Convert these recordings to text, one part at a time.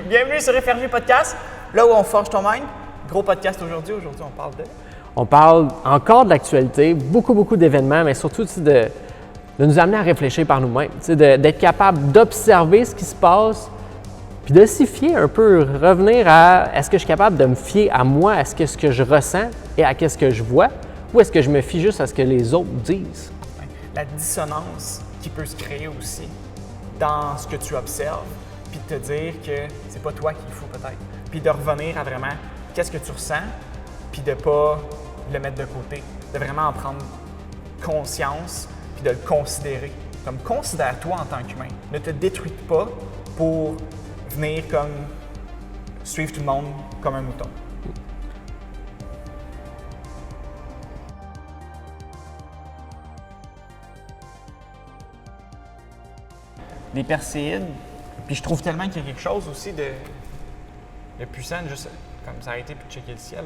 Bienvenue sur FRG Podcast, là où on forge ton mind. Gros podcast aujourd'hui. Aujourd'hui, on parle de... On parle encore de l'actualité, beaucoup d'événements, mais surtout de nous amener à réfléchir par nous-mêmes, d'être capable d'observer ce qui se passe, puis de s'y fier un peu, revenir à est-ce que je suis capable de me fier à moi, à ce que je ressens et à ce que je vois, ou est-ce que je me fie juste à ce que les autres disent? La dissonance qui peut se créer aussi dans ce que tu observes, puis de te dire que c'est pas toi qu'il faut peut-être, puis de revenir à vraiment qu'est-ce que tu ressens, puis de pas le mettre de côté, de vraiment en prendre conscience, puis de le considérer. Comme considère-toi en tant qu'humain. Ne te détruis pas pour venir comme suivre tout le monde comme un mouton. Les perséides, puis je trouve tellement qu'il y a quelque chose aussi de puissant, juste comme s'arrêter puis de checker le ciel.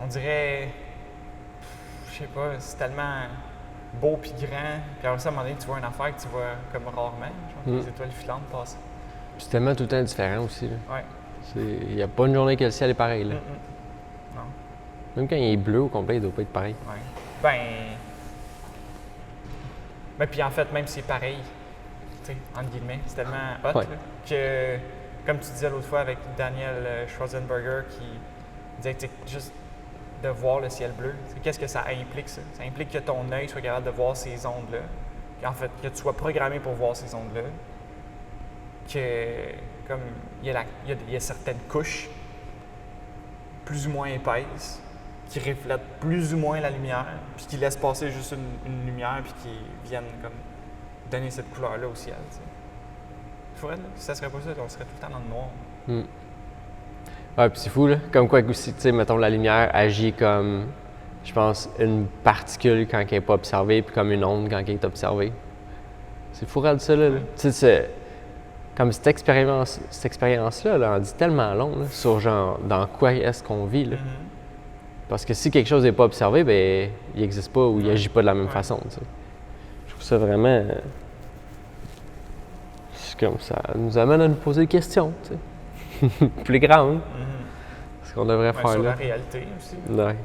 On dirait, je sais pas, c'est tellement beau puis grand, puis après ça, à un moment donné, tu vois une affaire que tu vois comme rarement, genre les étoiles filantes passer. Puis c'est tellement tout le temps différent aussi. Là. Ouais. Il n'y a pas une journée que le ciel est pareil. Là. Non. Même quand il est bleu au complet, il ne doit pas être pareil. Ouais. Ben puis en fait, même si c'est pareil, tu sais, entre guillemets, c'est tellement hot là, que, comme tu disais l'autre fois avec Daniel Schwarzenberger qui disait que juste de voir le ciel bleu, qu'est-ce que ça implique ça? Ça implique que ton œil soit capable de voir ces ondes-là, qu'en fait, que tu sois programmé pour voir ces ondes-là, que comme il y a certaines couches plus ou moins épaisses qui reflètent plus ou moins la lumière, puis qui laissent passer juste une lumière, puis qui viennent comme donner cette couleur-là au ciel. T'sais. Faudrait, là, si ça serait pas ça, on serait tout le temps dans le noir. Ouais, puis c'est fou, là. Comme quoi aussi, tu sais, mettons, la lumière agit comme, je pense, une particule quand elle n'est pas observée, puis comme une onde quand elle est observée. C'est fou de ça, là. Tu sais, comme cette expérience-là, là, on dit tellement long, là, sur genre, dans quoi est-ce qu'on vit, là. Parce que si quelque chose n'est pas observé, ben il n'existe pas ou il n'agit pas de la même façon. Tu sais. Je trouve ça vraiment. C'est comme ça nous amène à nous poser des questions, tu sais. Plus grandes. Ce qu'on devrait faire sur là. La réalité aussi. Ouais.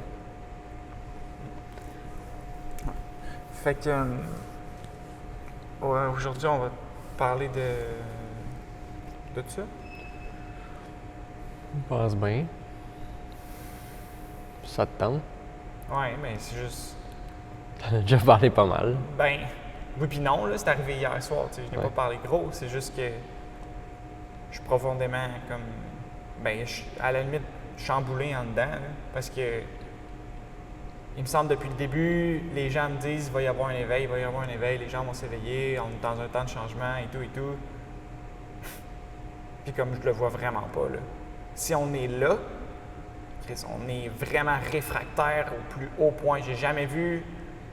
Fait que aujourd'hui, on va parler de ça. Je pense bien. Ça te tente? Ouais, mais c'est juste. T'en as déjà parlé pas mal. Ben, oui puis non, là, c'est arrivé hier soir, tu sais, je n'ai pas parlé gros, c'est juste que je suis profondément comme, à la limite, chamboulé en dedans, là, parce que il me semble depuis le début, les gens me disent, il va y avoir un éveil, les gens vont s'éveiller, on est dans un temps de changement et tout. Puis comme je le vois vraiment pas, là. Si on est là, on est vraiment réfractaire au plus haut point. J'ai jamais vu,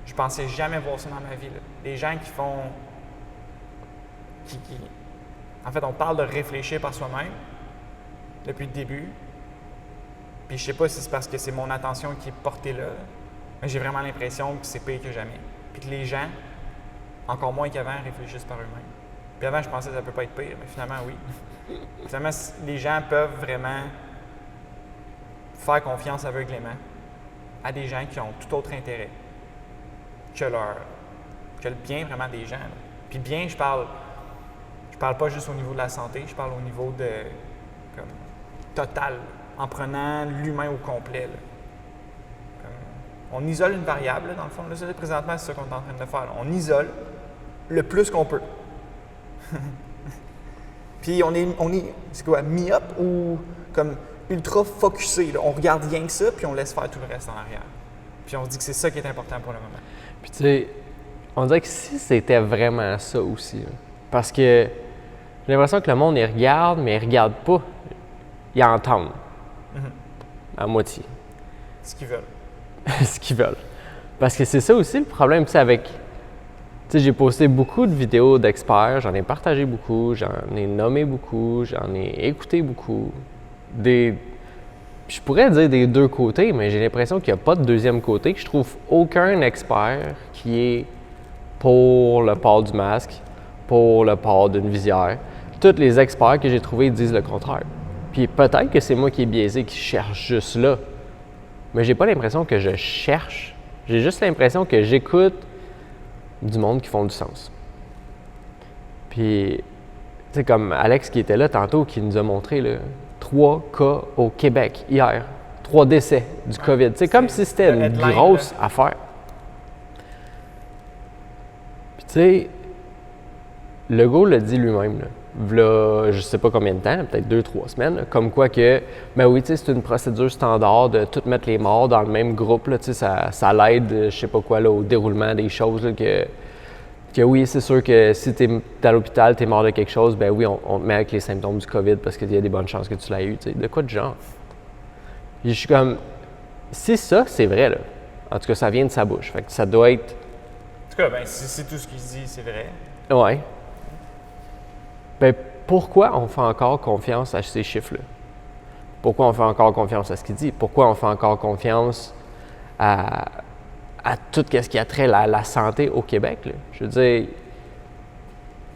je pensais jamais voir ça dans ma vie. Là. Des gens qui font. En fait, on parle de réfléchir par soi-même depuis le début. Puis je sais pas si c'est parce que c'est mon attention qui est portée là, mais j'ai vraiment l'impression que c'est pire que jamais. Puis que les gens, encore moins qu'avant, réfléchissent par eux-mêmes. Puis avant, je pensais que ça peut pas être pire, mais finalement, oui. Finalement, les gens peuvent vraiment faire confiance aveuglément à des gens qui ont tout autre intérêt que le bien vraiment des gens. Là. Puis bien, je parle pas juste au niveau de la santé, je parle au niveau de comme, total, en prenant l'humain au complet. Là. Comme, on isole une variable, là, dans le fond. Là, présentement, c'est ça qu'on est en train de faire. Là. On isole le plus qu'on peut. Puis on est c'est quoi, mi-up ou comme ultra focusé. Là. On regarde rien que ça, puis on laisse faire tout le reste en arrière. Puis on se dit que c'est ça qui est important pour le moment. Puis tu sais, on dirait que si c'était vraiment ça aussi, là, parce que j'ai l'impression que le monde, il regarde, mais il regarde pas. Ils entendent. À moitié. Ce qu'ils veulent. Ce qu'ils veulent. Parce que c'est ça aussi le problème, tu sais, avec... Tu sais, j'ai posté beaucoup de vidéos d'experts, j'en ai partagé beaucoup, j'en ai nommé beaucoup, j'en ai écouté beaucoup. Je pourrais dire des deux côtés, mais j'ai l'impression qu'il n'y a pas de deuxième côté, que je trouve aucun expert qui est pour le port du masque, pour le port d'une visière, tous les experts que j'ai trouvés disent le contraire. Puis peut-être que c'est moi qui est biaisé, qui cherche juste là. Mais j'ai pas l'impression que je cherche. J'ai juste l'impression que j'écoute du monde qui font du sens. Puis, tu sais, comme Alex qui était là tantôt, qui nous a montré là, 3 cas au Québec hier, 3 décès du COVID. C'est comme si c'était une grosse affaire. Puis, tu sais, Legault l'a dit lui-même, là, v'là, je sais pas combien de temps, peut-être 2-3 semaines, là, comme quoi que, ben oui, tu sais, c'est une procédure standard de tout mettre les morts dans le même groupe, là, tu sais, ça l'aide, je sais pas quoi, là, au déroulement des choses, là, que oui, c'est sûr que si tu es à l'hôpital, tu es mort de quelque chose, ben oui, on te met avec les symptômes du COVID parce qu'il y a des bonnes chances que tu l'aies eu, tu sais, de quoi de genre? Et je suis comme, si ça, c'est vrai, là, en tout cas, ça vient de sa bouche, fait que ça doit être... En tout cas, ben, si tout ce qu'il dit, c'est vrai. Ouais. Ben, pourquoi on fait encore confiance à ces chiffres-là? Pourquoi on fait encore confiance à ce qu'il dit? Pourquoi on fait encore confiance à tout ce qui a trait à la santé au Québec? Là? Je veux dire,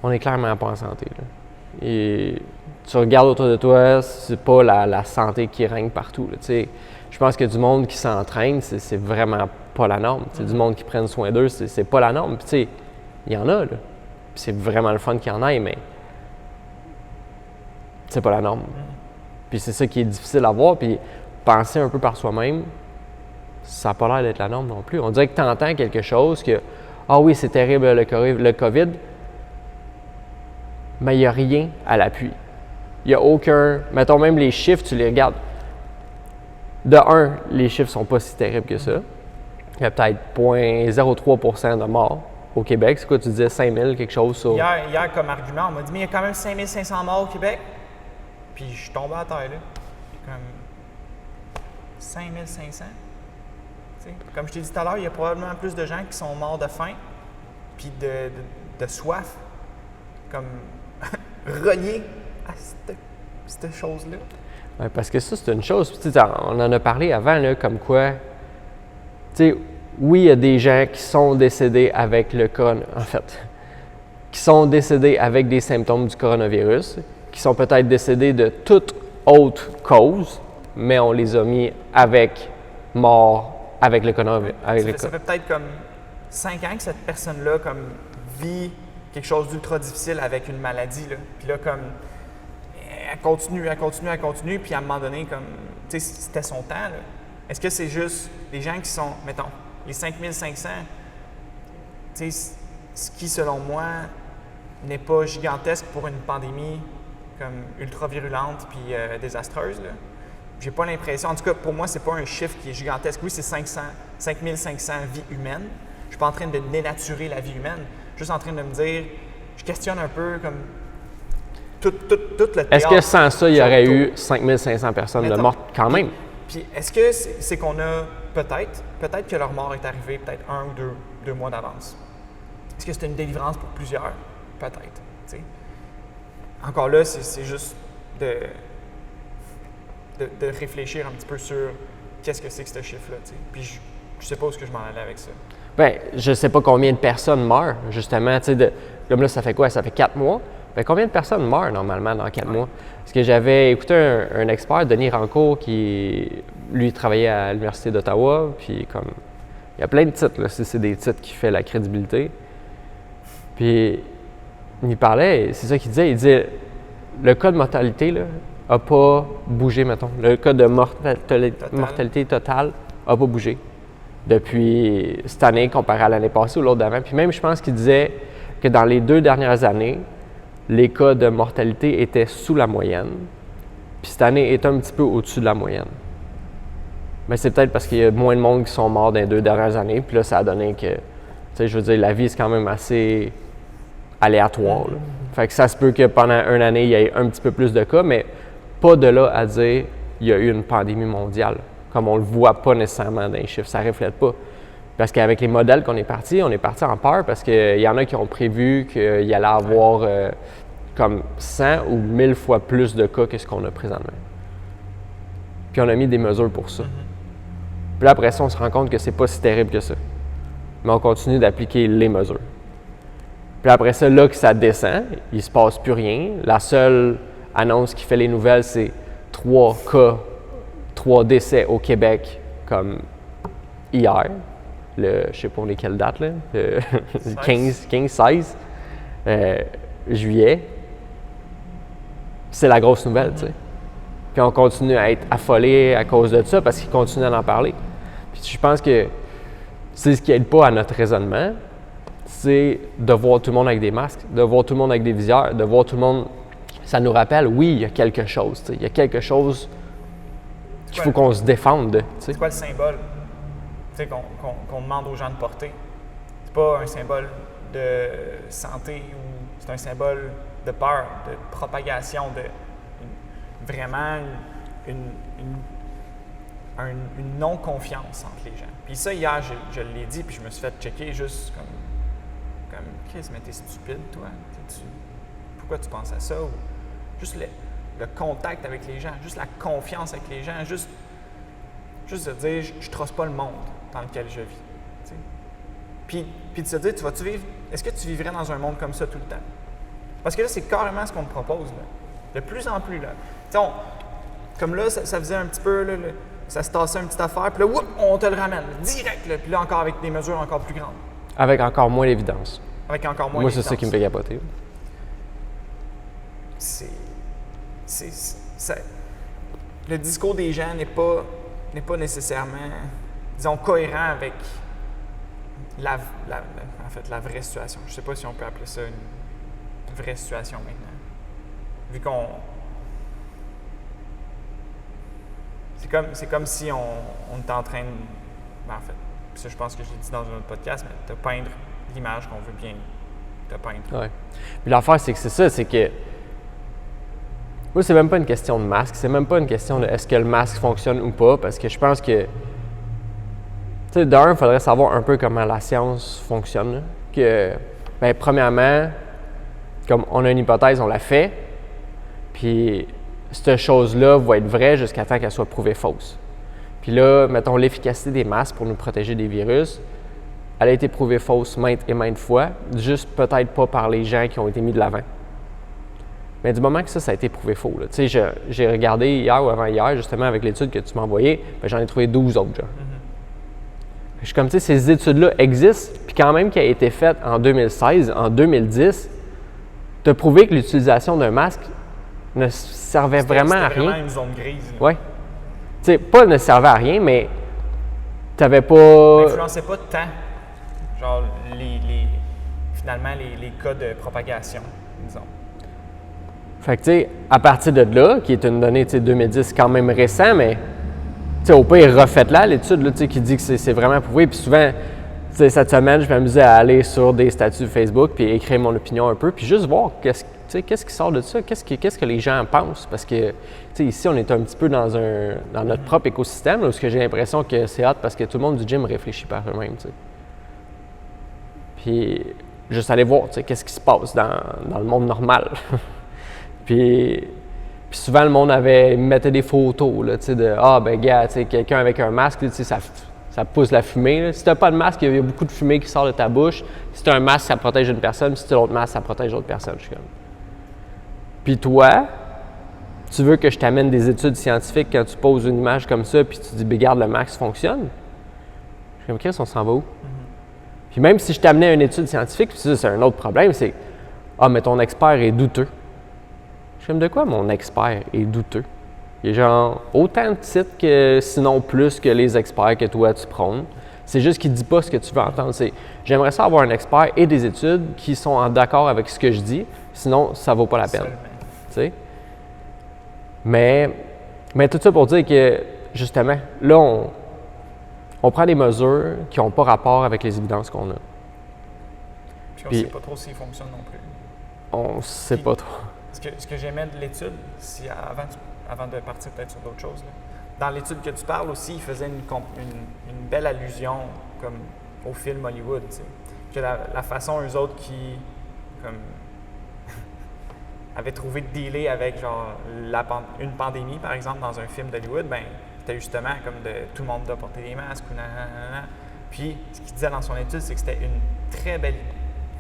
on est clairement pas en santé. Là. Et tu regardes autour de toi, c'est pas la santé qui règne partout. Là, je pense que du monde qui s'entraîne, c'est vraiment pas la norme. Du monde qui prenne soin d'eux, c'est pas la norme. Puis, il y en a, là. Puis c'est vraiment le fun qu'il y en ait, mais c'est pas la norme. Puis c'est ça qui est difficile à voir. Puis penser un peu par soi-même, ça n'a pas l'air d'être la norme non plus. On dirait que tu entends quelque chose que « Ah oui, c'est terrible le COVID », mais il n'y a rien à l'appui. Il n'y a aucun... Mettons même les chiffres, tu les regardes. De un, les chiffres ne sont pas si terribles que ça. Il y a peut-être 0,03% de morts au Québec. C'est quoi, tu disais 5 000, quelque chose sur... Hier, comme argument, on m'a dit « Mais il y a quand même 5 500 morts au Québec. » Puis je suis tombé à terre, là. Comme 5 500. Comme je t'ai dit tout à l'heure, il y a probablement plus de gens qui sont morts de faim puis de soif, comme reliés à cette chose-là. Ouais, parce que ça, c'est une chose. On en a parlé avant, là, comme quoi, oui, il y a des gens qui sont décédés avec le qui sont décédés avec des symptômes du coronavirus, qui sont peut-être décédés de toute autre cause, mais on les a mis avec mort avec le coronavirus. Ça fait peut-être comme 5 ans que cette personne-là comme vit quelque chose d'ultra difficile avec une maladie. Là. Puis là, comme, elle continue, puis à un moment donné, comme, tu sais, c'était son temps. Là. Est-ce que c'est juste les gens qui sont, mettons, les 5500, tu sais, ce qui, selon moi, n'est pas gigantesque pour une pandémie comme ultra virulente puis désastreuse, là. J'ai pas l'impression, en tout cas pour moi, c'est pas un chiffre qui est gigantesque. Oui, c'est 5500 vies humaines. Je suis pas en train de dénaturer la vie humaine. Je suis juste en train de me dire, je questionne un peu comme tout le théâtre. Est-ce que sans ça, il y aurait eu 5500 personnes de mortes quand même? Puis est-ce que c'est qu'on a peut-être que leur mort est arrivée peut-être 1 ou 2 mois d'avance. Est-ce que c'était une délivrance pour plusieurs? Peut-être. T'sais. Encore là, c'est juste de réfléchir un petit peu sur qu'est-ce que c'est que ce chiffre-là. T'sais. Puis je sais pas où est-ce que je m'en allais avec ça. Bien, je sais pas combien de personnes meurent, justement. Comme là, ça fait quoi? Ça fait 4 mois. Bien, combien de personnes meurent normalement dans 4 mois? Parce que j'avais écouté un expert, Denis Rancourt, qui, lui, travaillait à l'Université d'Ottawa. Puis comme, il y a plein de titres, là, c'est des titres qui font la crédibilité. Puis il parlait, c'est ça qu'il disait, il disait, le cas de mortalité n'a pas bougé, mettons. Le cas de mortalité totale n'a pas bougé depuis cette année comparé à l'année passée ou l'autre d'avant. Puis même, je pense qu'il disait que dans les 2 dernières années, les cas de mortalité étaient sous la moyenne, puis cette année est un petit peu au-dessus de la moyenne. Mais c'est peut-être parce qu'il y a moins de monde qui sont morts dans les 2 dernières années, puis là, ça a donné que, tu sais, je veux dire, la vie, c'est quand même assez aléatoire. Là. Fait que ça se peut que pendant une année, il y ait un petit peu plus de cas, mais pas de là à dire qu'il y a eu une pandémie mondiale, comme on le voit pas nécessairement dans les chiffres, ça ne reflète pas. Parce qu'avec les modèles qu'on est parti en peur parce qu'il y en a qui ont prévu qu'il y allait avoir comme 100 ou 1000 fois plus de cas que ce qu'on a présentement. Puis on a mis des mesures pour ça. Puis là, après ça, on se rend compte que c'est pas si terrible que ça. Mais on continue d'appliquer les mesures. Puis après ça, là que ça descend, il se passe plus rien. La seule annonce qui fait les nouvelles, c'est 3 cas, 3 décès au Québec, comme hier. Je ne sais pas lesquelles dates, là, le 15-16 juillet. C'est la grosse nouvelle, tu sais. Puis on continue à être affolé à cause de ça parce qu'ils continuent à en parler. Puis je pense que c'est ce qui n'aide pas à notre raisonnement, c'est de voir tout le monde avec des masques, de voir tout le monde avec des visières, de voir tout le monde. Ça nous rappelle, oui, il y a quelque chose, tu sais. Il y a quelque chose qu'il faut qu'on se défende de. Tu sais. C'est quoi le symbole qu'on demande aux gens de porter? C'est pas un symbole de santé ou c'est un symbole de peur, de propagation, de vraiment une non-confiance entre les gens. Puis ça, hier, je l'ai dit, puis je me suis fait checker juste comme Chris, mais t'es stupide, toi. Pourquoi tu penses à ça? Ou juste le contact avec les gens, juste la confiance avec les gens, juste de dire, je ne trosse pas le monde dans lequel je vis. T'sais. Puis de se dire, est-ce que tu vivrais dans un monde comme ça tout le temps? Parce que là, c'est carrément ce qu'on me propose. Là. De plus en plus. Là. Comme là, ça faisait un petit peu, là, ça se tassait une petite affaire, puis là, on te le ramène, direct. Là, puis là, encore avec des mesures encore plus grandes. Avec encore moins d'évidence. Avec encore moins Moi, d'évidence. c'est ça qui me fait capoter. Le discours des gens n'est pas nécessairement, disons, cohérent avec la vraie situation. Je ne sais pas si on peut appeler ça une vraie situation maintenant. Vu qu'on... C'est comme si on était en train de... En fait, ça, je pense que je l'ai dit dans un autre podcast, mais de peindre l'image qu'on veut bien te peindre. Ouais. Puis l'affaire, c'est que moi, c'est même pas une question de masque, c'est même pas une question de est-ce que le masque fonctionne ou pas, parce que je pense que, tu sais, d'un, il faudrait savoir un peu comment la science fonctionne. Là. Que, bien, premièrement, comme on a une hypothèse, on la fait, puis cette chose-là va être vraie jusqu'à temps qu'elle soit prouvée fausse. Puis là, mettons, l'efficacité des masques pour nous protéger des virus, elle a été prouvée fausse maintes et maintes fois, juste peut-être pas par les gens qui ont été mis de l'avant. Mais du moment que ça a été prouvé faux, tu sais, j'ai regardé hier ou avant-hier, justement, avec l'étude que tu m'as envoyée, ben, j'en ai trouvé 12 autres, genre. Je suis comme, tu sais, ces études-là existent, puis quand même qu'elles aient été faites en 2016, en 2010, tu as prouvé que l'utilisation d'un masque ne servait vraiment à rien. C'était vraiment une zone grise. Oui. Tu sais, pas ne servait à rien, mais tu n'avais pas... N'influençait pas tant, genre, finalement, les cas de propagation, disons. Fait que, tu sais, à partir de là, qui est une donnée, tu sais, 2010, quand même récent, mais, tu sais, au pire, refaites-la, l'étude, là, tu sais, qui dit que c'est vraiment prouvé. Puis souvent, tu sais, cette semaine, je m'amusais à aller sur des statuts Facebook puis écrire mon opinion un peu, puis juste voir qu'est-ce qui sort de ça, qu'est-ce que les gens pensent. Parce que, tu sais, ici, on est un petit peu dans notre propre écosystème, là, où j'ai l'impression que c'est hot parce que tout le monde du gym réfléchit par eux-mêmes, tu sais. Puis, juste aller voir, tu sais, qu'est-ce qui se passe dans le monde normal. Puis souvent, le monde mettait des photos, là, tu sais, de « Ah, ben gars, tu sais, quelqu'un avec un masque, tu sais, ça pousse la fumée. Là. Si tu n'as pas de masque, il y a beaucoup de fumée qui sort de ta bouche. Si tu as un masque, ça protège une personne. Puis si tu as l'autre masque, ça protège l'autre personne. » Je suis comme... Puis toi, tu veux que je t'amène des études scientifiques quand tu poses une image comme ça, puis tu dis « Ben regarde, le masque fonctionne. » Je suis comme « Chris, on s'en va où? » Puis même si je t'amenais une étude scientifique, puis ça, c'est un autre problème, c'est « Ah, mais ton expert est douteux. » Je me dis de quoi mon expert est douteux? Il y a genre autant de titres que sinon plus que les experts que toi tu prônes. C'est juste qu'il ne dit pas ce que tu veux entendre. J'aimerais ça avoir un expert et des études qui sont en d'accord avec ce que je dis, sinon ça ne vaut pas la peine. T'sais? Mais tout ça pour dire que justement, là on prend des mesures qui n'ont pas rapport avec les évidences qu'on a. Puis on ne sait pas trop s'ils fonctionnent non plus. On ne sait pas trop. Ce que j'aimais de l'étude, avant de partir peut-être sur d'autres choses, là, dans l'étude que tu parles aussi, il faisait une belle allusion comme au film Hollywood. Tu sais, que la façon, eux autres, qui comme, avaient trouvé de dealer avec genre, une pandémie, par exemple, dans un film d'Hollywood, ben c'était justement comme tout le monde doit porter des masques ou nanana. Puis, ce qu'il disait dans son étude, c'est que c'était une très belle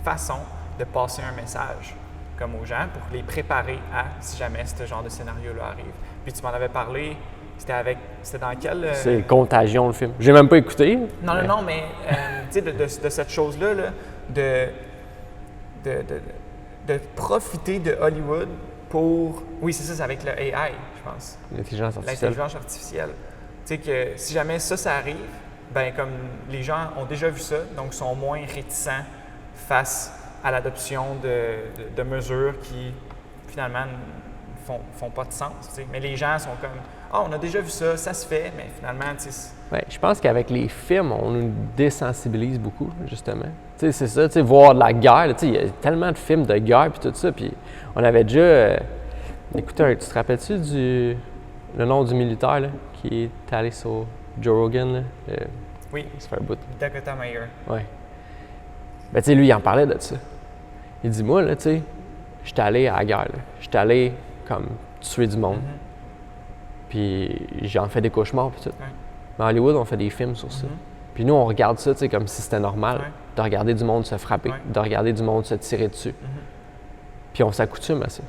façon de passer un message comme aux gens pour les préparer à si jamais ce genre de scénario-là arrive. Puis tu m'en avais parlé, c'était dans quel... C'est Contagion, le film. J'ai même pas écouté. Non, mais tu sais, de cette chose-là, là, de profiter de Hollywood pour... Oui, c'est avec le AI, je pense. L'intelligence artificielle. Tu sais que si jamais ça arrive, ben comme les gens ont déjà vu ça, donc sont moins réticents face à l'adoption de mesures qui, finalement, font pas de sens. T'sais. Mais les gens sont comme « Ah, on a déjà vu ça, ça se fait », mais finalement, tu sais... Ouais, je pense qu'avec les films, on nous désensibilise beaucoup, justement. Tu sais, c'est ça, tu sais, voir de la guerre, tu sais, il y a tellement de films de guerre puis tout ça, puis on avait déjà... écoutez, tu te rappelles-tu le nom du militaire, là, qui est allé sur Joe Rogan, là? Oui, ça fait un bout. Dakota Meyer. Oui. Ben, tu sais, lui, il en parlait de ça. Il dit, moi, là, tu sais, j'étais allé à la guerre, là. J'étais allé, comme, tuer du monde. Puis j'en fais des cauchemars, puis tout. Ouais. Mais à Hollywood, on fait des films sur ça. Puis nous, on regarde ça, tu sais, comme si c'était normal, de regarder du monde se frapper, de regarder du monde se tirer dessus. Puis on s'accoutume à ça.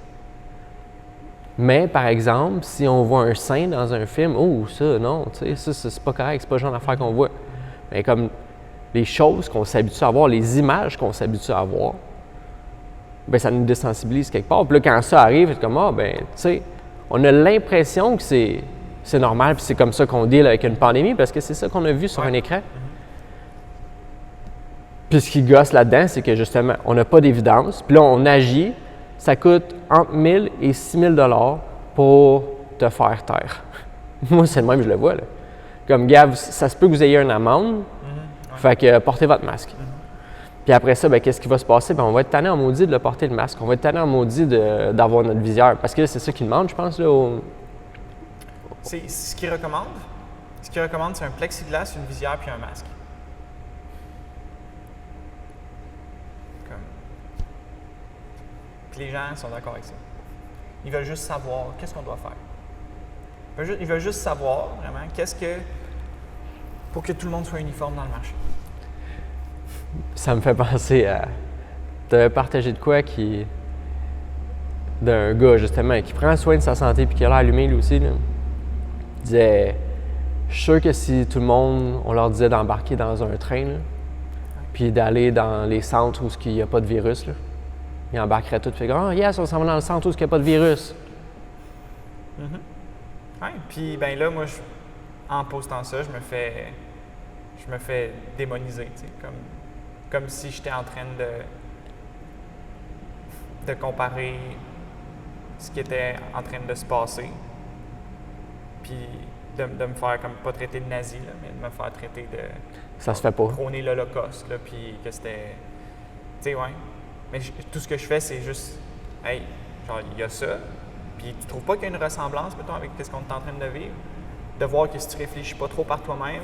Mais, par exemple, si on voit un sein dans un film, oh, ça, non, tu sais, ça, c'est pas correct, c'est pas le genre d'affaire qu'on voit. Mais comme les choses qu'on s'habitue à voir, les images qu'on s'habitue à voir, bien, ça nous désensibilise quelque part. Puis là, quand ça arrive, c'est comme, ah, ben, tu sais, on a l'impression que c'est normal, puis c'est comme ça qu'on deal avec une pandémie, parce que c'est ça qu'on a vu sur un écran. Puis ce qui gosse là-dedans, c'est que justement, on n'a pas d'évidence, puis là, on agit, ça coûte entre 1000 et 6000 $ pour te faire taire. Moi, c'est le même, je le vois, là. Comme, gars, ça se peut que vous ayez une amende, fait que portez votre masque. Puis après ça, ben, qu'est-ce qui va se passer? Ben, on va être tanné en maudit de le porter le masque. On va être tanné en maudit d'avoir notre visière. Parce que là, c'est ça qu'ils demandent, je pense. Là, C'est ce qu'ils recommandent. Ce qu'ils recommandent, c'est un plexiglas, une visière puis un masque. Puis les gens sont d'accord avec ça. Ils veulent juste savoir qu'est-ce qu'on doit faire. Ils veulent juste savoir, vraiment, pour que tout le monde soit uniforme dans le marché. Ça me fait penser à... Tu avais partagé de quoi d'un gars, justement, qui prend soin de sa santé puis qui a l'air allumé, lui aussi. Là. Il disait, je suis sûr que si tout le monde, on leur disait d'embarquer dans un train, là, puis d'aller dans les centres où il n'y a pas de virus, là, ils embarqueraient tout. Fait oh yes, on s'en va dans le centre où il n'y a pas de virus. Oui, puis ben là, moi, en postant ça, je me fais démoniser, tu sais, comme si j'étais en train de comparer ce qui était en train de se passer, puis de me faire comme pas traiter de nazi, là, mais de me faire traiter de... Ça se fait pas. Prôner l'Holocauste, là, puis que c'était... Tu sais, ouais. Mais tout ce que je fais, c'est juste, hey, genre, il y a ça, puis tu trouves pas qu'il y a une ressemblance, mettons, avec ce qu'on est en train de vivre? De voir que si tu réfléchis pas trop par toi-même,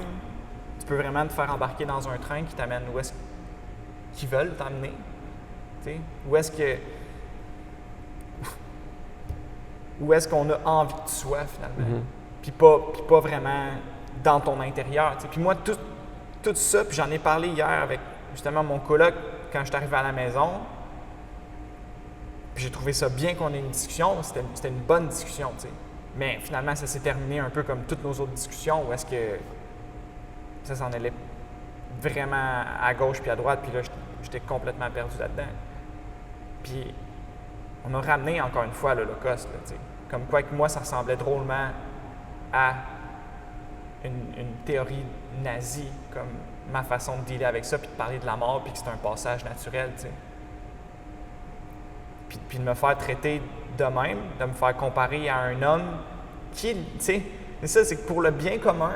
tu peux vraiment te faire embarquer dans un train qui t'amène où est-ce qu'ils veulent t'amener. Tu sais? Où est-ce qu'on a envie que tu sois, finalement? Puis pas vraiment dans ton intérieur. Tu sais? Puis moi, tout ça, puis j'en ai parlé hier avec justement mon coloc quand je suis arrivé à la maison. Puis j'ai trouvé ça bien qu'on ait une discussion. C'était une bonne discussion, tu sais. Mais finalement, ça s'est terminé un peu comme toutes nos autres discussions où est-ce que ça s'en allait vraiment à gauche puis à droite. Puis là, j'étais complètement perdu là-dedans. Puis on a ramené encore une fois l'Holocauste, là, tu sais. Comme quoi que moi, ça ressemblait drôlement à une théorie nazie, comme ma façon de dealer avec ça, puis de parler de la mort, puis que c'est un passage naturel, tu sais. Puis de me faire traiter de même, de me faire comparer à un homme qui, tu sais, c'est ça, c'est que pour le bien commun,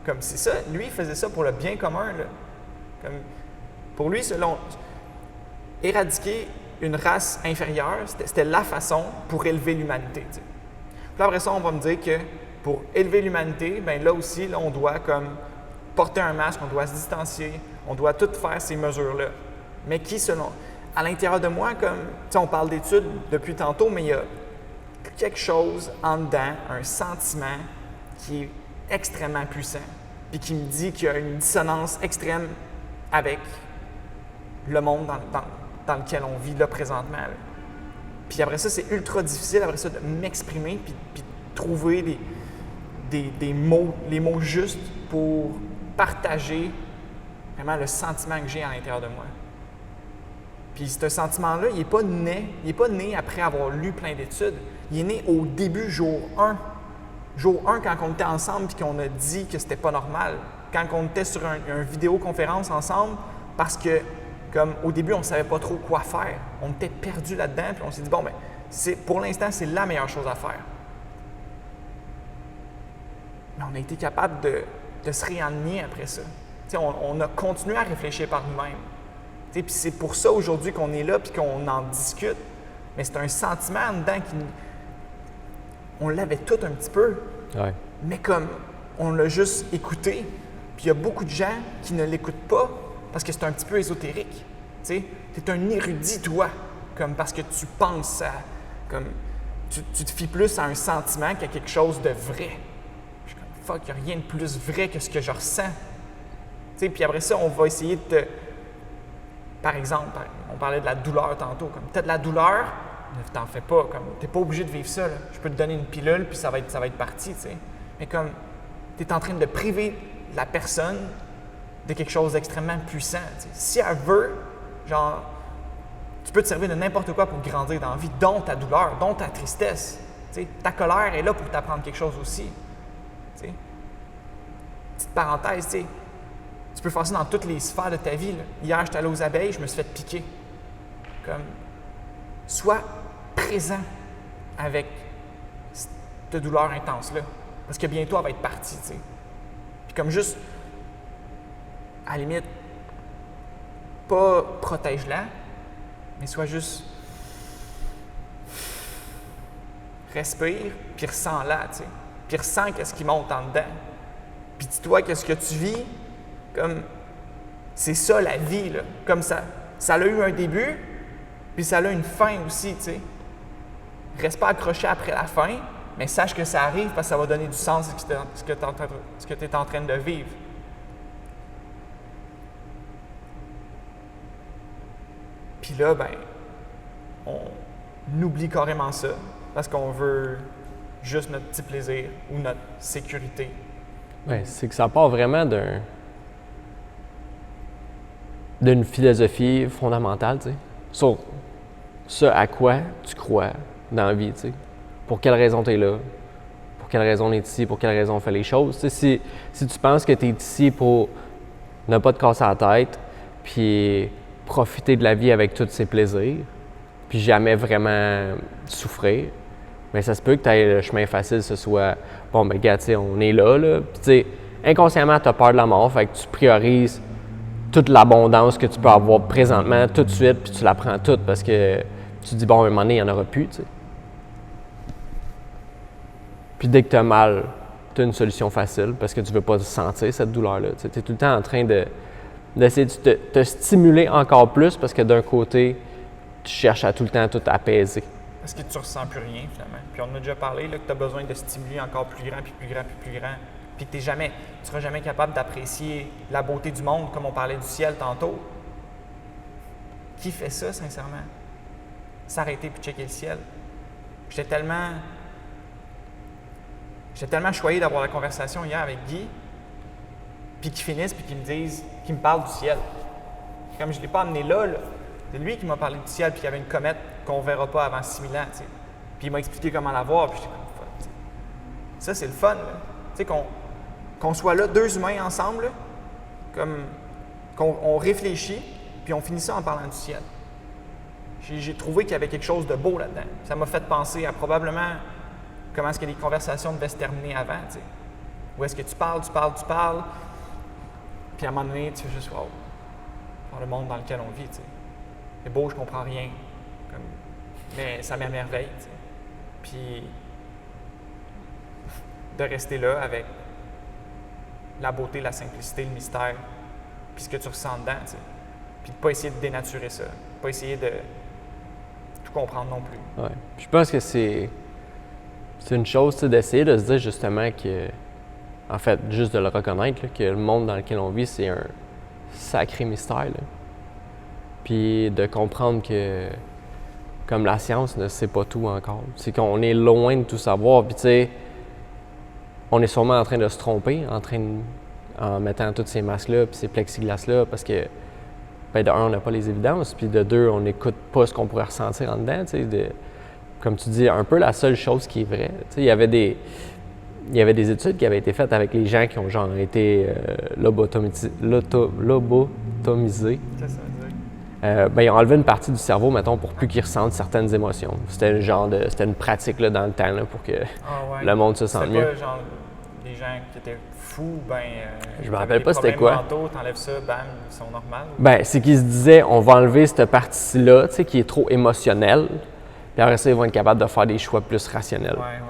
comme c'est ça, lui, il faisait ça pour le bien commun, là. Comme, pour lui, selon éradiquer une race inférieure, c'était la façon pour élever l'humanité, tu sais. Puis après ça, on va me dire que pour élever l'humanité, bien là aussi, là, on doit comme porter un masque, on doit se distancier, on doit tout faire ces mesures-là. Mais qui, selon... À l'intérieur de moi, comme, tu sais, on parle d'études depuis tantôt, mais il y a quelque chose en dedans, un sentiment qui est extrêmement puissant, puis qui me dit qu'il y a une dissonance extrême avec le monde dans lequel on vit là présentement. Là. Puis après ça, c'est ultra difficile, après ça, de m'exprimer puis de trouver des mots, les mots justes pour partager vraiment le sentiment que j'ai à l'intérieur de moi. Puis ce sentiment-là, il n'est pas né après avoir lu plein d'études. Il est né au début, jour 1. Jour 1, quand on était ensemble et qu'on a dit que c'était pas normal. Quand on était sur une vidéoconférence ensemble, parce que, comme au début, on ne savait pas trop quoi faire. On était perdus là-dedans, puis on s'est dit, bon, ben, pour l'instant, c'est la meilleure chose à faire. Mais on a été capable de se réaligner après ça. On a continué à réfléchir par nous-mêmes. Puis c'est pour ça aujourd'hui qu'on est là et qu'on en discute. Mais c'est un sentiment en dedans on l'avait tout un petit peu. Ouais. Mais comme on l'a juste écouté, puis il y a beaucoup de gens qui ne l'écoutent pas parce que c'est un petit peu ésotérique. Tu es un érudit, toi, comme parce que tu penses à. Comme, tu te fies plus à un sentiment qu'à quelque chose de vrai. Je suis comme, fuck, il n'y a rien de plus vrai que ce que je ressens. Puis après ça, on va essayer de Par exemple, on parlait de la douleur tantôt. Comme tu as de la douleur, ne t'en fais pas. Tu n'es pas obligé de vivre ça. Là. Je peux te donner une pilule, puis ça va être parti. T'sais. Mais comme tu es en train de priver la personne de quelque chose d'extrêmement puissant. T'sais. Si elle veut, genre, tu peux te servir de n'importe quoi pour grandir dans la vie, dont ta douleur, dont ta tristesse. T'sais. Ta colère est là pour t'apprendre quelque chose aussi. T'sais. Petite parenthèse, tu sais. Tu peux faire ça dans toutes les sphères de ta vie. Là. Hier, j'étais allé aux abeilles, je me suis fait piquer. Comme, sois présent avec cette douleur intense-là. Parce que bientôt, elle va être partie, tu sais. Puis comme juste, à la limite, pas protège-la, mais sois juste, respire, puis ressens-la, tu sais. Puis ressens qu'est-ce qui monte en dedans. Puis dis-toi qu'est-ce que tu vis, comme, c'est ça la vie, là. Comme ça a eu un début, puis ça a une fin aussi, tu sais. Reste pas accroché après la fin, mais sache que ça arrive parce que ça va donner du sens à ce que tu es en train de vivre. Puis là, ben, on oublie carrément ça parce qu'on veut juste notre petit plaisir ou notre sécurité. Oui, c'est que ça part vraiment d'une philosophie fondamentale, tu sais, sur ce à quoi tu crois dans la vie, tu sais. Pour quelle raison tu es là, pour quelle raison on est ici, pour quelle raison on fait les choses. Tu sais, si tu penses que tu es ici pour ne pas te casser la tête, puis profiter de la vie avec tous ses plaisirs, puis jamais vraiment souffrir, bien ça se peut que tu aies le chemin facile, ce soit, bon, ben gars, tu sais, on est là, puis tu sais, inconsciemment, tu as peur de la mort, fait que tu priorises toute l'abondance que tu peux avoir présentement, tout de suite, puis tu la prends toute parce que tu te dis, bon, à un moment donné, il n'y en aura plus, tu sais. Puis dès que tu as mal, tu as une solution facile parce que tu ne veux pas sentir cette douleur-là. Tu es tout le temps en train d'essayer de te stimuler encore plus parce que d'un côté, tu cherches à tout le temps tout apaiser. Parce que tu ne ressens plus rien, finalement. Puis on a déjà parlé là, que tu as besoin de stimuler encore plus grand, puis plus grand, puis plus grand. Puis que tu ne seras jamais capable d'apprécier la beauté du monde, comme on parlait du ciel tantôt. Qui fait ça, sincèrement? S'arrêter puis checker le ciel. J'étais tellement choyé d'avoir la conversation hier avec Guy, puis qu'il finisse, puis qu'il me parle du ciel. Comme je ne l'ai pas amené là, c'est lui qui m'a parlé du ciel, puis qu'il y avait une comète qu'on ne verra pas avant 6000 ans, tu sais. Puis il m'a expliqué comment la voir, puis j'étais comme, t'sais. Ça, c'est le fun, là. Tu sais, qu'on soit là, deux humains ensemble, là, comme qu'on réfléchit, puis on finit ça en parlant du ciel. J'ai trouvé qu'il y avait quelque chose de beau là-dedans. Ça m'a fait penser à probablement comment est-ce que les conversations devaient se terminer avant, tu sais. Où est-ce que tu parles, puis à un moment donné, tu fais juste, wow, dans le monde dans lequel on vit, tu sais. C'est beau, je comprends rien, mais ça m'émerveille, tu sais. Puis de rester là avec la beauté, la simplicité, le mystère, puis ce que tu ressens dedans, tu sais. Puis de ne pas essayer de dénaturer ça, pas essayer de tout comprendre non plus. Ouais. Je pense que c'est une chose, tu sais, d'essayer de se dire justement que, en fait, juste de le reconnaître, là, que le monde dans lequel on vit, c'est un sacré mystère. Là. Puis de comprendre que, comme la science ne sait pas tout encore, c'est qu'on est loin de tout savoir. Puis tu sais, on est sûrement en train de se tromper, en mettant tous ces masques-là puis ces plexiglas-là, parce que, ben, de un, on n'a pas les évidences, puis de deux, on n'écoute pas ce qu'on pourrait ressentir en dedans. Tu sais, comme tu dis, un peu la seule chose qui est vraie. Tu sais, il y avait des études qui avaient été faites avec les gens qui ont genre été lobotomisés. Qu'est-ce que ça veut dire? Ben, ils ont enlevé une partie du cerveau, mettons, pour plus qu'ils ressentent certaines émotions. C'était une pratique là, dans le temps là, pour que le monde se sente mieux. C'était pas genre des gens qui étaient fous, je me rappelle pas c'était quoi. T'enlèves ça, bam, ils sont normaux. Ben, c'est qu'ils se disaient, on va enlever cette partie-là, tu sais, qui est trop émotionnelle, puis après ça, ils vont être capables de faire des choix plus rationnels. Ouais.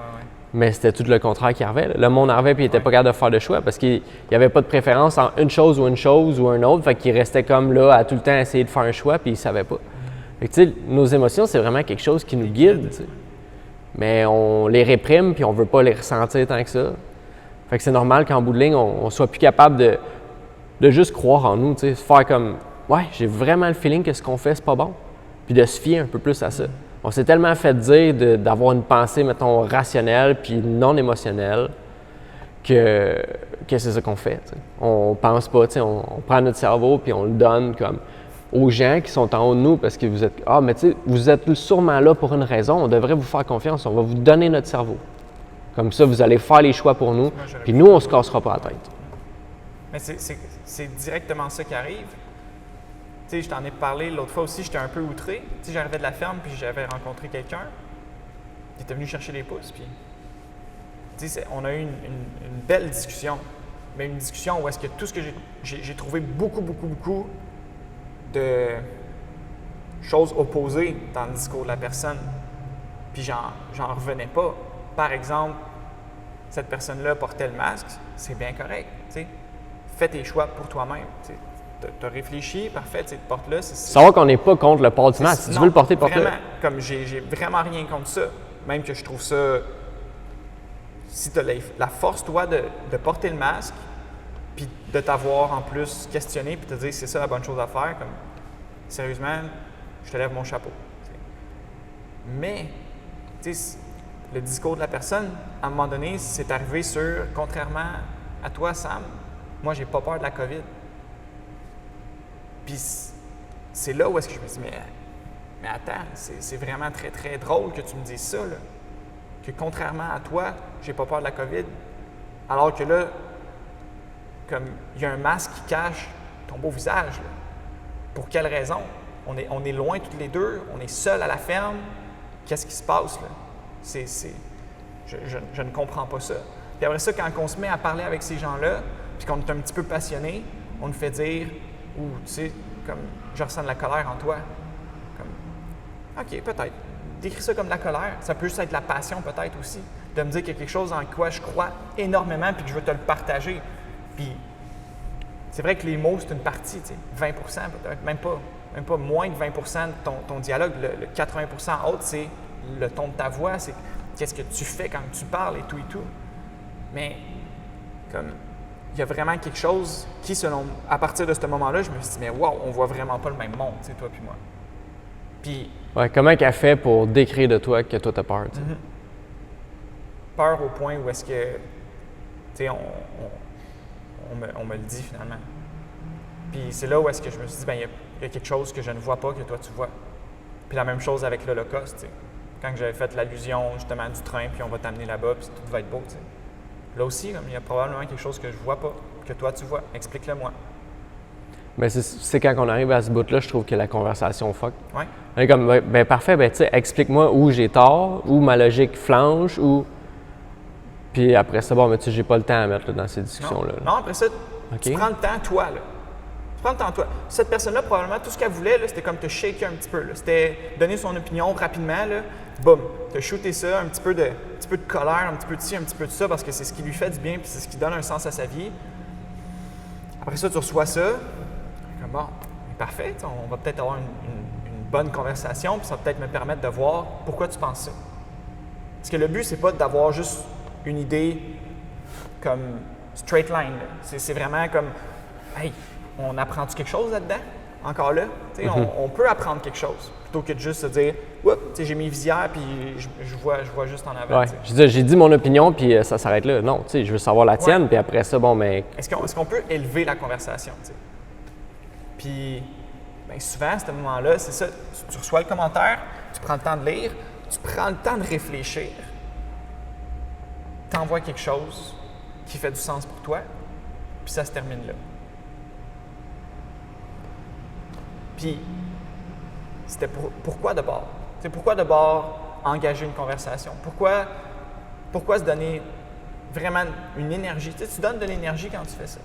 Mais c'était tout le contraire qui arrivait. Le monde arrivait puis il n'était pas capable de faire de choix parce qu'il n'y avait pas de préférence en une chose ou une autre. Fait qu'il restait comme là à tout le temps essayer de faire un choix puis il ne savait pas. Fait que, tu sais, nos émotions, c'est vraiment quelque chose qui nous guide. Tu sais. Mais on les réprime puis on ne veut pas les ressentir tant que ça. Fait que c'est normal qu'en bout de ligne, on soit plus capable de juste croire en nous. Tu sais, se faire comme « Ouais, j'ai vraiment le feeling que ce qu'on fait, c'est pas bon. » Puis de se fier un peu plus à ça. On s'est tellement fait dire d'avoir une pensée, mettons, rationnelle puis non émotionnelle que c'est ça qu'on fait. T'sais. On pense pas, on prend notre cerveau puis on le donne comme aux gens qui sont en haut de nous parce que vous êtes « Ah, mais tu sais, vous êtes sûrement là pour une raison, on devrait vous faire confiance, on va vous donner notre cerveau. Comme ça, vous allez faire les choix pour nous, puis nous, on se cassera pas la tête. » Mais c'est directement ça qui arrive. Tu sais, je t'en ai parlé l'autre fois aussi, j'étais un peu outré. Tu sais, j'arrivais de la ferme, puis j'avais rencontré quelqu'un qui était venu chercher des pouces, puis tu sais, on a eu une belle discussion. Mais une discussion où est-ce que tout ce que j'ai trouvé beaucoup de choses opposées dans le discours de la personne, puis j'en revenais pas. Par exemple, cette personne-là portait le masque, c'est bien correct, tu sais. Fais tes choix pour toi-même, tu sais. Tu as réfléchi, parfait, tu portes-le. Savoir qu'on n'est pas contre le port du masque. Si tu veux le porter, porte-le. Vraiment, comme j'ai vraiment rien contre ça. Même que je trouve ça. Si tu as la force, toi, de porter le masque, puis de t'avoir en plus questionné, puis te dire c'est ça la bonne chose à faire, comme sérieusement, je te lève mon chapeau. T'sais. Mais, tu sais, le discours de la personne, à un moment donné, c'est arrivé sur, contrairement à toi, Sam, moi, j'ai pas peur de la COVID. Puis c'est là où est-ce que je me dis, mais attends, c'est vraiment très, très drôle que tu me dises ça, là. Que contrairement à toi, j'ai pas peur de la COVID, alors que là, comme il y a un masque qui cache ton beau visage, là. Pour quelle raison? On est loin tous les deux, on est seuls à la ferme. Qu'est-ce qui se passe, là? Je ne comprends pas ça. Puis après ça, quand on se met à parler avec ces gens-là, puis qu'on est un petit peu passionné, on nous fait dire, ou tu sais, comme je ressens de la colère en toi. Comme, OK, peut-être. Décris ça comme de la colère. Ça peut juste être de la passion, peut-être aussi. De me dire qu'il y a quelque chose en quoi je crois énormément puis que je veux te le partager. Puis, c'est vrai que les mots, c'est une partie, tu sais, 20 peut-être, même pas moins de 20 de ton dialogue. Le 80 autre, c'est le ton de ta voix, c'est qu'est-ce que tu fais quand tu parles et tout. Mais, comme, il y a vraiment quelque chose qui, à partir de ce moment-là, je me suis dit, mais wow, on voit vraiment pas le même monde, tu sais, toi puis moi. Puis... Ouais, comment qu'elle fait pour décrire de toi que toi, t'as peur, tu sais? Peur au point où est-ce que, tu sais, on me le dit finalement. Puis c'est là où est-ce que je me suis dit, bien, il y a quelque chose que je ne vois pas que toi, tu vois. Puis la même chose avec l'Holocauste, tu sais. Quand j'avais fait l'allusion, justement, du train, puis on va t'amener là-bas, puis tout va être beau, tu sais. Là aussi, il y a probablement quelque chose que je vois pas, que toi, tu vois. Explique-le-moi. Mais c'est quand on arrive à ce bout-là, je trouve que la conversation fuck. Ouais. Comme, ben parfait, ben tu sais, explique-moi où j'ai tort, où ma logique flanche, où... Puis après ça, bon, mais tu sais, j'ai pas le temps à mettre là, dans ces discussions-là. Non, après ça, tu prends le temps, toi, là. Tu prends le temps, toi. Cette personne-là, probablement, tout ce qu'elle voulait, là, c'était comme te shaker un petit peu, là. C'était donner son opinion rapidement, là. Boum, te shooter ça, un petit peu de colère, un petit peu de ci, un petit peu de ça, parce que c'est ce qui lui fait du bien, puis c'est ce qui donne un sens à sa vie. Après ça, tu reçois ça. Comme bon, parfait, on va peut-être avoir une bonne conversation, puis ça va peut-être me permettre de voir pourquoi tu penses ça. Parce que le but, c'est pas d'avoir juste une idée comme straight line. C'est vraiment comme, hey, on apprend-tu quelque chose là-dedans? encore là. On peut apprendre quelque chose plutôt que de juste se dire « Oups, j'ai mes visières puis je vois juste en avant. Ouais. » J'ai dit mon opinion puis ça s'arrête là. Non, je veux savoir la tienne puis après ça, bon, mais… Est-ce qu'on peut élever la conversation? T'sais? Puis souvent, à ce moment-là, c'est ça. Tu reçois le commentaire, tu prends le temps de lire, tu prends le temps de réfléchir, tu envoies quelque chose qui fait du sens pour toi, puis ça se termine là. Puis, c'était pourquoi d'abord? C'est pourquoi d'abord engager une conversation? Pourquoi se donner vraiment une énergie? Tu donnes de l'énergie quand tu fais ça.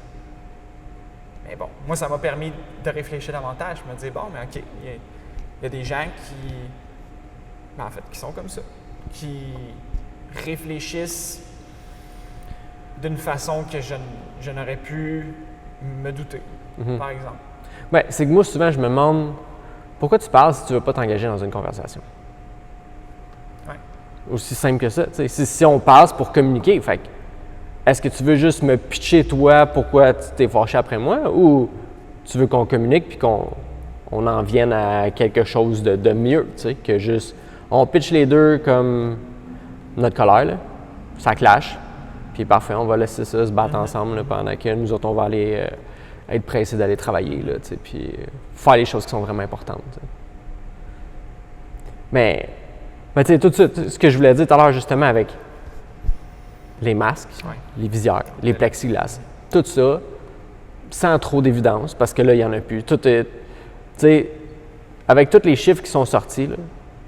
Mais bon, moi, ça m'a permis de réfléchir davantage. Je me dis, bon, mais OK, il y a des gens qui sont comme ça, qui réfléchissent d'une façon que je n'aurais pu me douter, par exemple. Bien, c'est que moi, souvent, je me demande pourquoi tu parles si tu ne veux pas t'engager dans une conversation? Ouais. Aussi simple que ça. Si on passe pour communiquer, fait est-ce que tu veux juste me pitcher toi pourquoi tu t'es fâché après moi ou tu veux qu'on communique puis qu'on en vienne à quelque chose de mieux, que juste on pitch les deux comme notre colère, là, ça clash, puis parfait, on va laisser ça se battre ensemble là, pendant que nous autres, on va aller être pressés d'aller travailler, là, puis faire les choses qui sont vraiment importantes. T'sais. Mais tu sais, tout ce que je voulais dire tout à l'heure justement avec les masques, les visières, les plexiglas, tout ça, sans trop d'évidence, parce que là, il n'y en a plus. Tout est, tu sais, avec tous les chiffres qui sont sortis, là,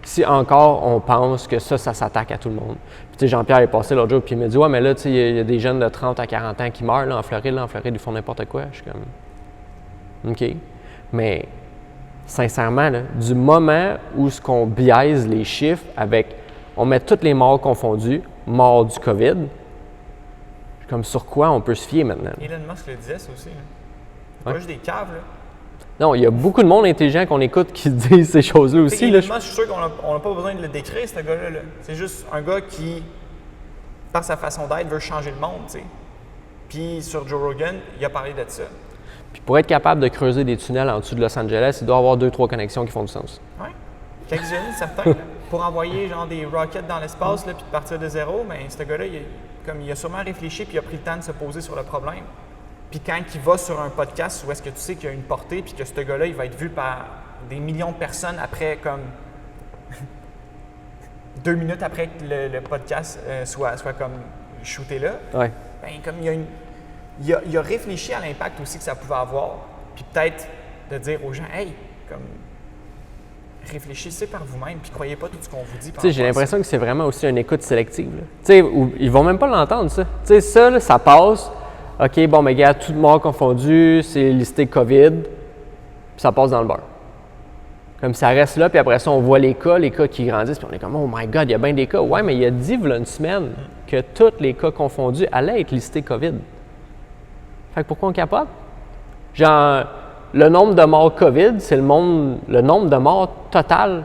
si encore on pense que ça s'attaque à tout le monde. Puis, tu sais, Jean-Pierre est passé l'autre jour, puis il me dit « Ouais, mais là, tu sais, il y a des jeunes de 30 à 40 ans qui meurent là, en Floride. Là, en Floride, ils font n'importe quoi. » Je suis comme « OK. » Mais, sincèrement, là, du moment où ce qu'on biaise les chiffres avec, on met toutes les morts confondues, morts du COVID, comme sur quoi on peut se fier maintenant? Elon Musk le disait, ça aussi. Pas juste des caves, là. Non, il y a beaucoup de monde intelligent qu'on écoute qui disent ces choses-là aussi. Elon Musk, je suis sûr qu'on n'a pas besoin de le décrire, ce gars-là. Là. C'est juste un gars qui, par sa façon d'être, veut changer le monde, tu sais. Puis sur Joe Rogan, il a parlé de ça. Puis pour être capable de creuser des tunnels en dessous de Los Angeles, il doit avoir 2-3 connexions qui font du sens. Oui, quelques-unes, certains. Là. Pour envoyer genre des rockets dans l'espace, puis de partir de zéro, mais ce gars-là, il a sûrement réfléchi puis il a pris le temps de se poser sur le problème. Puis quand il va sur un podcast où est-ce que tu sais qu'il y a une portée puis que ce gars-là, il va être vu par des millions de personnes après comme 2 minutes après que le podcast soit comme shooté là, ouais. Ben, comme il a réfléchi à l'impact aussi que ça pouvait avoir, puis peut-être de dire aux gens, hey, comme réfléchissez par vous-même, puis croyez pas tout ce qu'on vous dit. Tu sais, j'ai l'impression que c'est vraiment aussi une écoute sélective. Tu sais, ils vont même pas l'entendre, ça. Tu sais, ça, là, ça passe. OK, bon, mais gars, tout mort confondu, c'est listé COVID, puis ça passe dans le beurre. Comme ça reste là, puis après ça, on voit les cas qui grandissent, puis on est comme, oh my God, il y a bien des cas. Ouais, mais il a dit, il y a une semaine, que tous les cas confondus allaient être listés COVID. Fait que pourquoi on capote? Genre, le nombre de morts COVID, c'est le nombre de morts total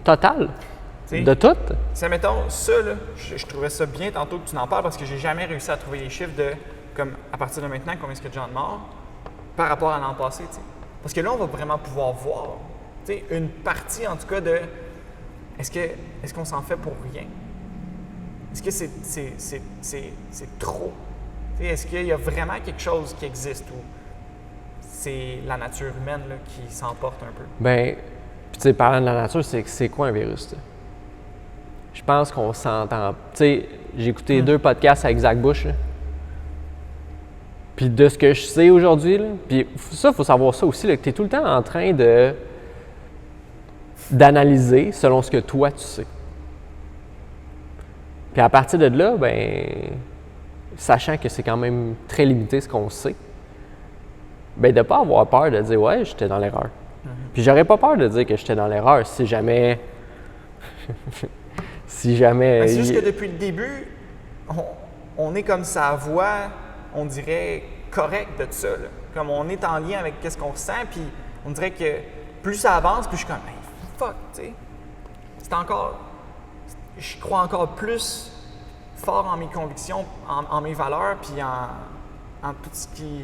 de toutes. C'est, mettons, ça, là, je trouvais ça bien tantôt que tu n'en parles parce que j'ai jamais réussi à trouver les chiffres de, comme, à partir de maintenant, combien est-ce qu'il y a de gens de morts par rapport à l'an passé, tu sais. Parce que là, on va vraiment pouvoir voir, tu sais, une partie, en tout cas, de est-ce qu'on s'en fait pour rien? Est-ce que c'est trop? Tu sais, est-ce qu'il y a vraiment quelque chose qui existe ou c'est la nature humaine là, qui s'emporte un peu? Bien, puis tu sais, parlant de la nature, c'est quoi un virus, t'sais? Je pense qu'on s'entend. Tu sais, j'ai écouté 2 podcasts avec Zach Bush, là. Puis de ce que je sais aujourd'hui, là, puis ça, il faut savoir ça aussi, là, que tu es tout le temps en train d'analyser selon ce que toi, tu sais. Puis à partir de là, ben, sachant que c'est quand même très limité ce qu'on sait, ben de ne pas avoir peur de dire « ouais, j'étais dans l'erreur ». Puis j'aurais pas peur de dire que j'étais dans l'erreur si jamais… Ben, c'est juste que depuis le début, on est comme sa voix, on dirait, correcte de tout ça. Là. Comme on est en lien avec ce qu'on ressent, puis on dirait que plus ça avance, plus je suis comme hey, « fuck », tu sais. C'est encore… Je crois encore plus fort en mes convictions, en mes valeurs, puis en tout ce qui…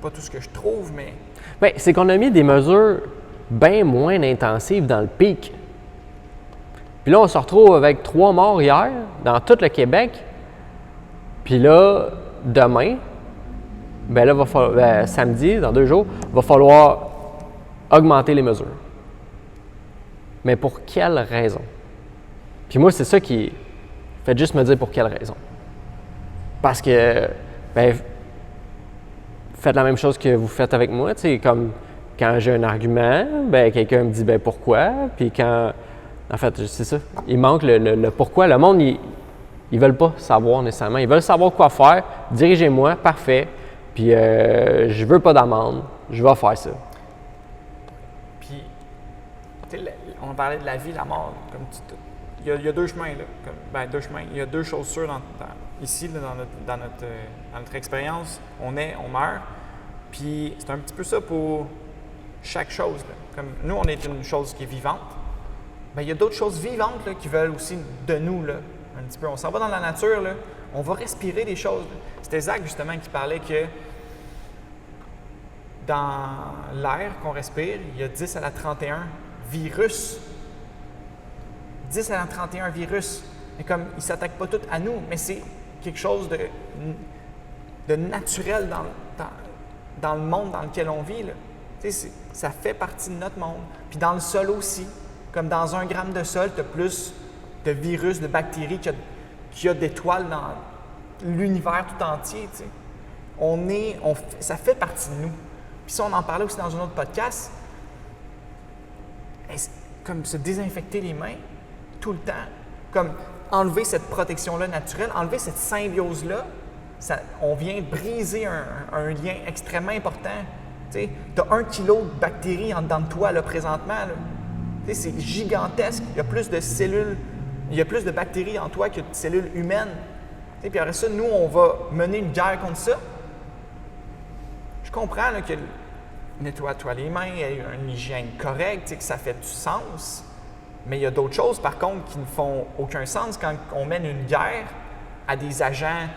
pas tout ce que je trouve, mais Bien, c'est qu'on a mis des mesures bien moins intensives dans le pic. Puis là, on se retrouve avec 3 morts hier dans tout le Québec. Puis là, demain, ben là, samedi, dans 2 jours, il va falloir augmenter les mesures. Mais pour quelle raison? Puis moi, c'est ça qui fait juste me dire pour quelle raison. Parce que, ben, faites la même chose que vous faites avec moi, tu sais, comme quand j'ai un argument, ben quelqu'un me dit ben pourquoi, puis quand, en fait, c'est ça, il manque le pourquoi. Le monde, ils veulent pas savoir nécessairement, ils veulent savoir quoi faire, dirigez-moi, parfait, puis je veux pas d'amende, je vais faire ça. Puis, tu sais, on parlait de la vie, la mort, comme il y a 2 chemins, là, 2 chemins, il y a 2 choses sûres ici, là, dans notre expérience, on est, on meurt, puis c'est un petit peu ça pour chaque chose. Là. Comme nous, on est une chose qui est vivante, bien, il y a d'autres choses vivantes là, qui veulent aussi de nous, là, un petit peu. On s'en va dans la nature, là, on va respirer des choses. Là. C'était Zach, justement, qui parlait que dans l'air qu'on respire, il y a 10 à la 31 virus. 10 à la 31 virus. Et comme ils ne s'attaquent pas tous à nous, mais c'est quelque chose de naturel dans le monde dans lequel on vit. Là. Ça fait partie de notre monde. Puis dans le sol aussi, comme dans 1 gramme de sol, tu as plus de virus, de bactéries qu'il y a d'étoiles dans l'univers tout entier. T'sais. Ça fait partie de nous. Puis ça, on en parlait aussi dans un autre podcast. Comme se désinfecter les mains tout le temps, comme enlever cette protection-là naturelle, enlever cette symbiose-là, on vient briser un lien extrêmement important. Tu as 1 kilo de bactéries en dedans de toi là, présentement. Là. C'est gigantesque. Il y a plus de cellules, il y a plus de bactéries en toi que de cellules humaines. Puis après ça, nous, on va mener une guerre contre ça. Je comprends là, que nettoie-toi les mains, il y a une hygiène correcte, que ça fait du sens. Mais il y a d'autres choses, par contre, qui ne font aucun sens quand on mène une guerre à des agents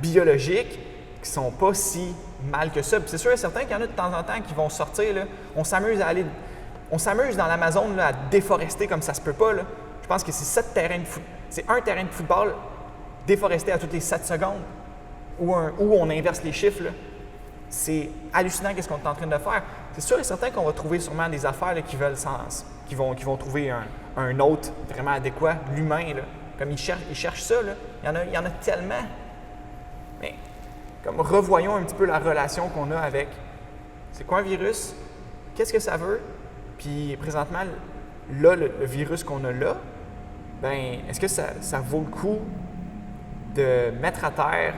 biologiques qui ne sont pas si mal que ça. Puis c'est sûr et certain qu'il y en a de temps en temps qui vont sortir. Là. On s'amuse dans l'Amazone là, à déforester comme ça se peut pas. Là. Je pense que c'est 1 terrain de football déforesté à toutes les 7 secondes, où on inverse les chiffres. Là. C'est hallucinant ce qu'on est en train de faire. C'est sûr et certain qu'on va trouver sûrement des affaires là, qui vont trouver un hôte vraiment adéquat, l'humain. Là. Comme ils cherchent ça, là. Il y en a tellement. Mais comme revoyons un petit peu la relation qu'on a avec c'est quoi un virus, qu'est-ce que ça veut, puis présentement, là, le virus qu'on a là, ben est-ce que ça vaut le coup de mettre à terre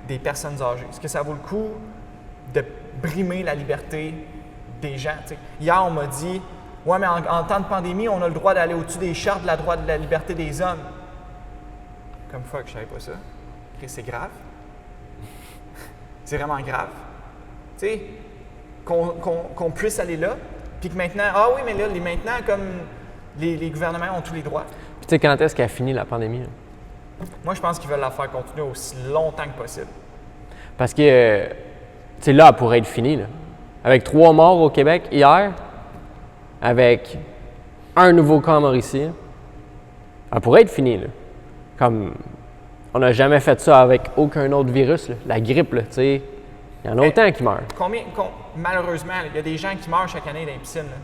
des personnes âgées? Est-ce que ça vaut le coup de brimer la liberté des gens? T'sais. Hier, on m'a dit « Ouais, mais en temps de pandémie, on a le droit d'aller au-dessus des chartes de la droit de la liberté des hommes. » Comme fuck, je savais pas ça. C'est grave. C'est vraiment grave. Tu sais, qu'on puisse aller là, puis que maintenant, ah oui, mais là, maintenant, comme les gouvernements ont tous les droits. Puis tu sais, quand est-ce qu'elle a fini la pandémie? Là? Moi, je pense qu'ils veulent la faire continuer aussi longtemps que possible. Parce que, tu sais, là, elle pourrait être finie, là. Avec 3 morts au Québec hier, avec un nouveau cas en Mauricie, elle pourrait être finie, là. Comme, on n'a jamais fait ça avec aucun autre virus, là. La grippe, là, tu sais, il y en a autant qui meurent. Malheureusement, il y a des gens qui meurent chaque année dans les piscines, là.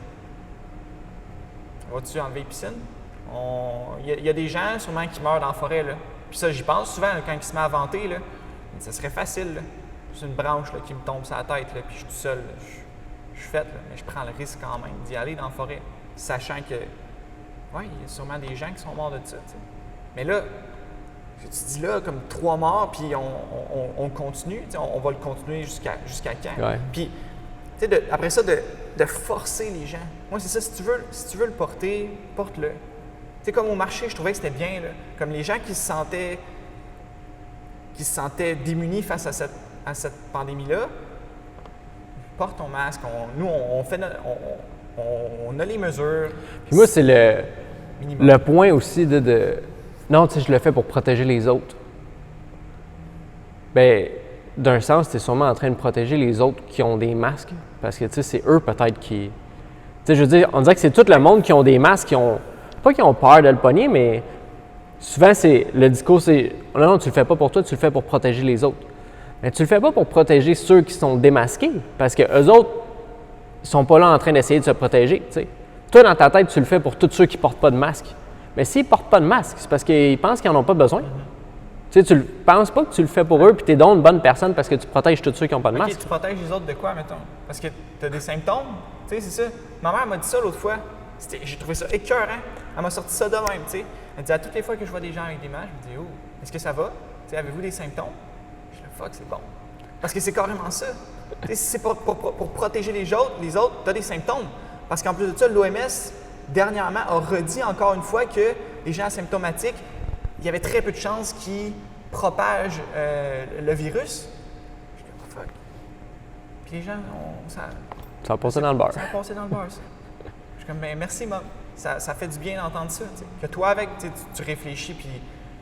Vas-tu enlever les piscines? Il y a des gens sûrement qui meurent dans la forêt, là. Puis ça, j'y pense souvent, là, quand ils se met à vanter, là. Ça serait facile, là. C'est une branche là, qui me tombe sur la tête, là, puis je suis tout seul. Là. Je suis fait, là, mais je prends le risque quand même d'y aller dans la forêt, sachant que, oui, il y a sûrement des gens qui sont morts de ça. T'sais. Mais là, tu dis là, comme 3 morts, puis on continue, on va le continuer jusqu'à quand? Ouais. Puis, après ça, de forcer les gens. Moi, c'est ça, si tu veux le porter, porte-le. Tu sais, comme au marché, je trouvais que c'était bien, là. Comme les gens qui se sentaient démunis face à cette pandémie-là, porte ton masque. On a les mesures. Puis moi, c'est le point aussi de non, tu sais, je le fais pour protéger les autres. Bien, d'un sens, tu es sûrement en train de protéger les autres qui ont des masques. Parce que, tu sais, c'est eux peut-être qui... Tu sais, je veux dire, on dirait que c'est tout le monde qui ont des masques, pas qui ont peur de le pogner, mais souvent, le discours, c'est « Non, tu le fais pas pour toi, tu le fais pour protéger les autres. » Mais tu le fais pas pour protéger ceux qui sont démasqués, parce qu'eux autres, ils sont pas là en train d'essayer de se protéger, tu sais. Toi, dans ta tête, tu le fais pour tous ceux qui portent pas de masque. Mais s'ils portent pas de masque, c'est parce qu'ils pensent qu'ils en ont pas besoin. Tu sais, tu ne penses pas que tu le fais pour eux, puis tu es donc une bonne personne parce que tu protèges tous ceux qui n'ont pas de masque. OK, tu protèges les autres de quoi, mettons? Parce que tu as des symptômes, tu sais, c'est ça. Ma mère m'a dit ça l'autre fois. J'ai trouvé ça écœurant. Elle m'a sorti ça de même, tu sais. Elle dit à toutes les fois que je vois des gens avec des masques, je me dis, oh, est-ce que ça va? Tu sais, avez-vous des symptômes? Je dis, fuck, c'est bon. Parce que c'est carrément ça. Tu sais, si c'est pour protéger les autres, tu as des symptômes. Parce qu'en plus de ça, l'OMS, dernièrement, a redit encore une fois que les gens asymptomatiques, il y avait très peu de chances qu'ils propagent le virus. Je dis, oh, fuck. Puis les gens, ça a passé dans le beurre. Ça a passé dans le beurre, ça. Je suis comme, ben merci, Mom. Ça fait du bien d'entendre ça. T'sais. Que toi, avec, tu réfléchis puis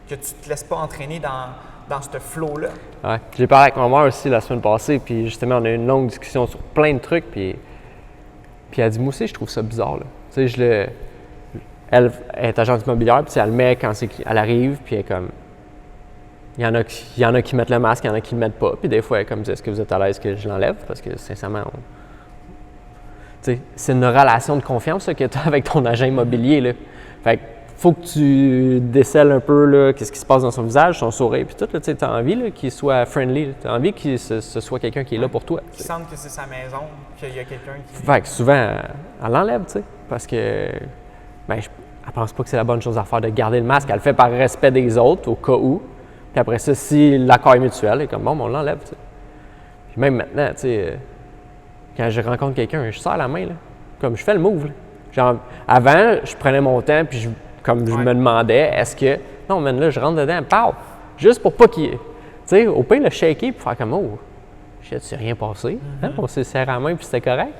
que tu te laisses pas entraîner dans ce flow-là. Ouais. J'ai parlé avec ma mère aussi la semaine passée, puis justement, on a eu une longue discussion sur plein de trucs, puis elle dit, moi aussi, je trouve ça bizarre, là. Tu sais, elle est agente immobilière, puis elle le met quand elle arrive, puis elle est comme... Il y en a qui mettent le masque, il y en a qui ne le mettent pas. Puis des fois, elle est comme, est-ce que vous êtes à l'aise que je l'enlève? Parce que, sincèrement, c'est une relation de confiance que tu as avec ton agent immobilier, là. Fait que faut que tu décèles un peu, là, qu'est-ce qui se passe dans son visage, son sourire, puis tout, tu as envie qu'il soit friendly. Tu as envie que ce soit quelqu'un qui est là pour toi. Qui sente que c'est sa maison, qu'il y a quelqu'un qui... Fait que souvent, elle l'enlève, tu sais, parce que... Ben, elle pense pas que c'est la bonne chose à faire de garder le masque. Elle le fait par respect des autres, au cas où. Puis après ça, si l'accord est mutuel, elle est comme bon, on l'enlève. T'sais. Puis même maintenant, tu sais, quand je rencontre quelqu'un, je serre la main, là, comme je fais le move. Là. Genre, avant, je prenais mon temps, puis je me demandais, est-ce que. Non, mais là, je rentre dedans, pow! Juste pour pas qu'il. Tu sais, au pire, le shaker, puis faire comme oh, je sais rien passé. Hein? On s'est serré la main, puis c'était correct.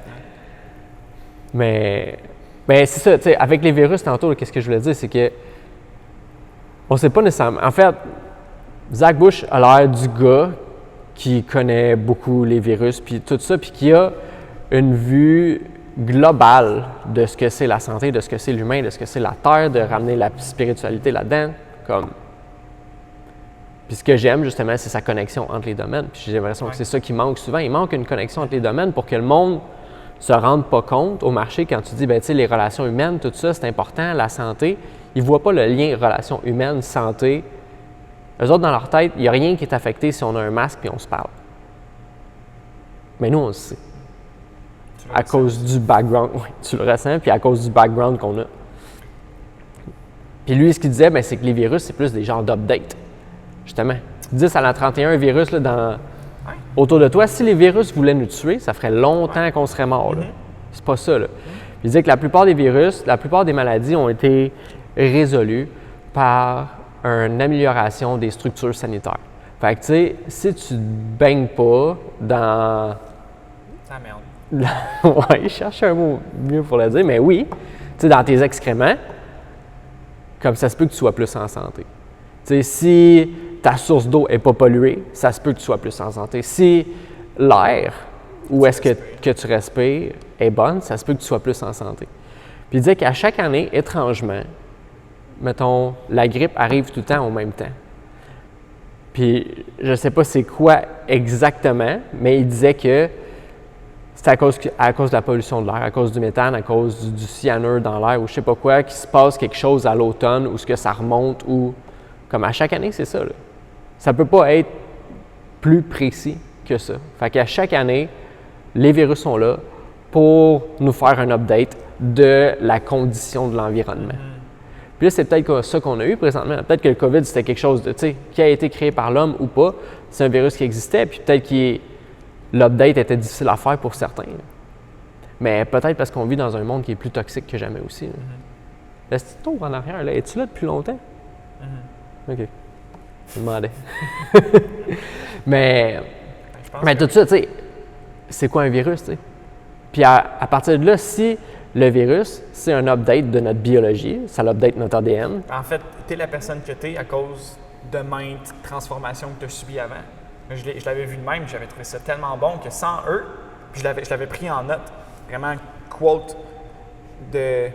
Mais c'est ça, tu sais, avec les virus, tantôt, qu'est-ce que je voulais dire, c'est que. On sait pas nécessairement. En fait, Zach Bush a l'air du gars qui connaît beaucoup les virus, puis tout ça, puis qui a une vue globale de ce que c'est la santé, de ce que c'est l'humain, de ce que c'est la Terre, de ramener la spiritualité là-dedans. Puis ce que j'aime, justement, c'est sa connexion entre les domaines. Puis j'ai l'impression que c'est ça qui manque souvent. Il manque une connexion entre les domaines pour que le monde se rende pas compte au marché quand tu dis, ben tu sais, les relations humaines, tout ça, c'est important, la santé. Ils ne voient pas le lien relations humaines, santé. Eux autres, dans leur tête, il n'y a rien qui est affecté si on a un masque et on se parle. Mais nous, on le sait. À cause du background. Oui, tu le ressens, puis à cause du background qu'on a. Puis lui, ce qu'il disait, c'est que les virus, c'est plus des genres d'updates. Justement. 10 à la 31 virus là, autour de toi. Si les virus voulaient nous tuer, ça ferait longtemps qu'on serait morts. C'est pas ça. Là. Il disait que la plupart des virus, la plupart des maladies ont été résolues par une amélioration des structures sanitaires. Fait que, tu sais, si tu ne baignes pas dans... Ça merde. Ouais, je cherche un mot mieux pour le dire, mais oui, tu sais, dans tes excréments, comme ça se peut que tu sois plus en santé. Tu sais, si ta source d'eau n'est pas polluée, ça se peut que tu sois plus en santé. Si l'air, où est-ce que tu respires, est bonne, ça se peut que tu sois plus en santé. Puis il disait qu'à chaque année, étrangement, mettons, la grippe arrive tout le temps au même temps. Puis, je ne sais pas c'est quoi exactement, mais il disait que c'est à cause de la pollution de l'air, à cause du méthane, à cause du cyanure dans l'air ou je ne sais pas quoi, qu'il se passe quelque chose à l'automne ou ce que ça remonte ou... Comme à chaque année, c'est ça. Là. Ça ne peut pas être plus précis que ça. Fait qu'à chaque année, les virus sont là pour nous faire un update de la condition de l'environnement. Puis là, c'est peut-être ça qu'on a eu présentement. Peut-être que le COVID, c'était quelque chose de, qui a été créé par l'homme ou pas. C'est un virus qui existait, puis peut-être que l'update était difficile à faire pour certains. Mais peut-être parce qu'on vit dans un monde qui est plus toxique que jamais aussi. La petite tour en arrière, là, es-tu là depuis longtemps? OK. Je me demandais. mais tout ça, tu sais, c'est quoi un virus, tu sais? Puis à partir de là, si le virus, c'est un update de notre biologie, ça l'update notre ADN. En fait, tu es la personne que tu es à cause de maintes transformations que tu as subies avant. Je l'avais vu de même, j'avais trouvé ça tellement bon que sans eux, puis je l'avais pris en note, vraiment quote de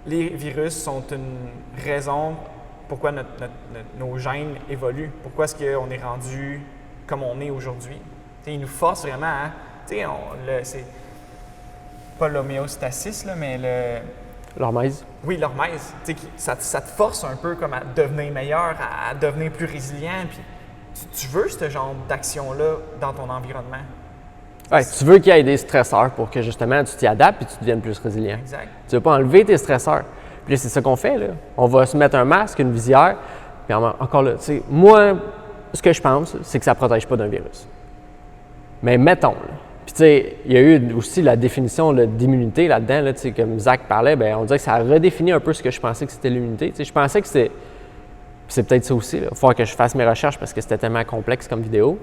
les virus sont une raison pourquoi nos gènes évoluent, pourquoi est-ce qu'on est rendu comme on est aujourd'hui. T'sais, ils nous forcent vraiment à, c'est pas l'homéostasis, là, mais L'hormèse. oui, l'hormèse. Ça te force un peu comme à devenir meilleur, à devenir plus résilient. Puis tu veux ce genre d'action-là dans ton environnement. Ouais, tu veux qu'il y ait des stresseurs pour que justement tu t'y adaptes et tu deviennes plus résilient. Exact. Tu ne veux pas enlever tes stresseurs. Puis là, c'est ça qu'on fait. Là. On va se mettre un masque, une visière. Puis encore là, tu sais, moi, ce que je pense, c'est que ça ne protège pas d'un virus. Mais mettons, là. Puis tu sais, il y a eu aussi la définition là, d'immunité là-dedans, là, tu sais, comme Zach parlait, bien, on dirait que ça a redéfini un peu ce que je pensais que c'était l'immunité. Tu sais, je pensais que c'était. C'est peut-être ça aussi. Il faut que je fasse mes recherches parce que c'était tellement complexe comme vidéo.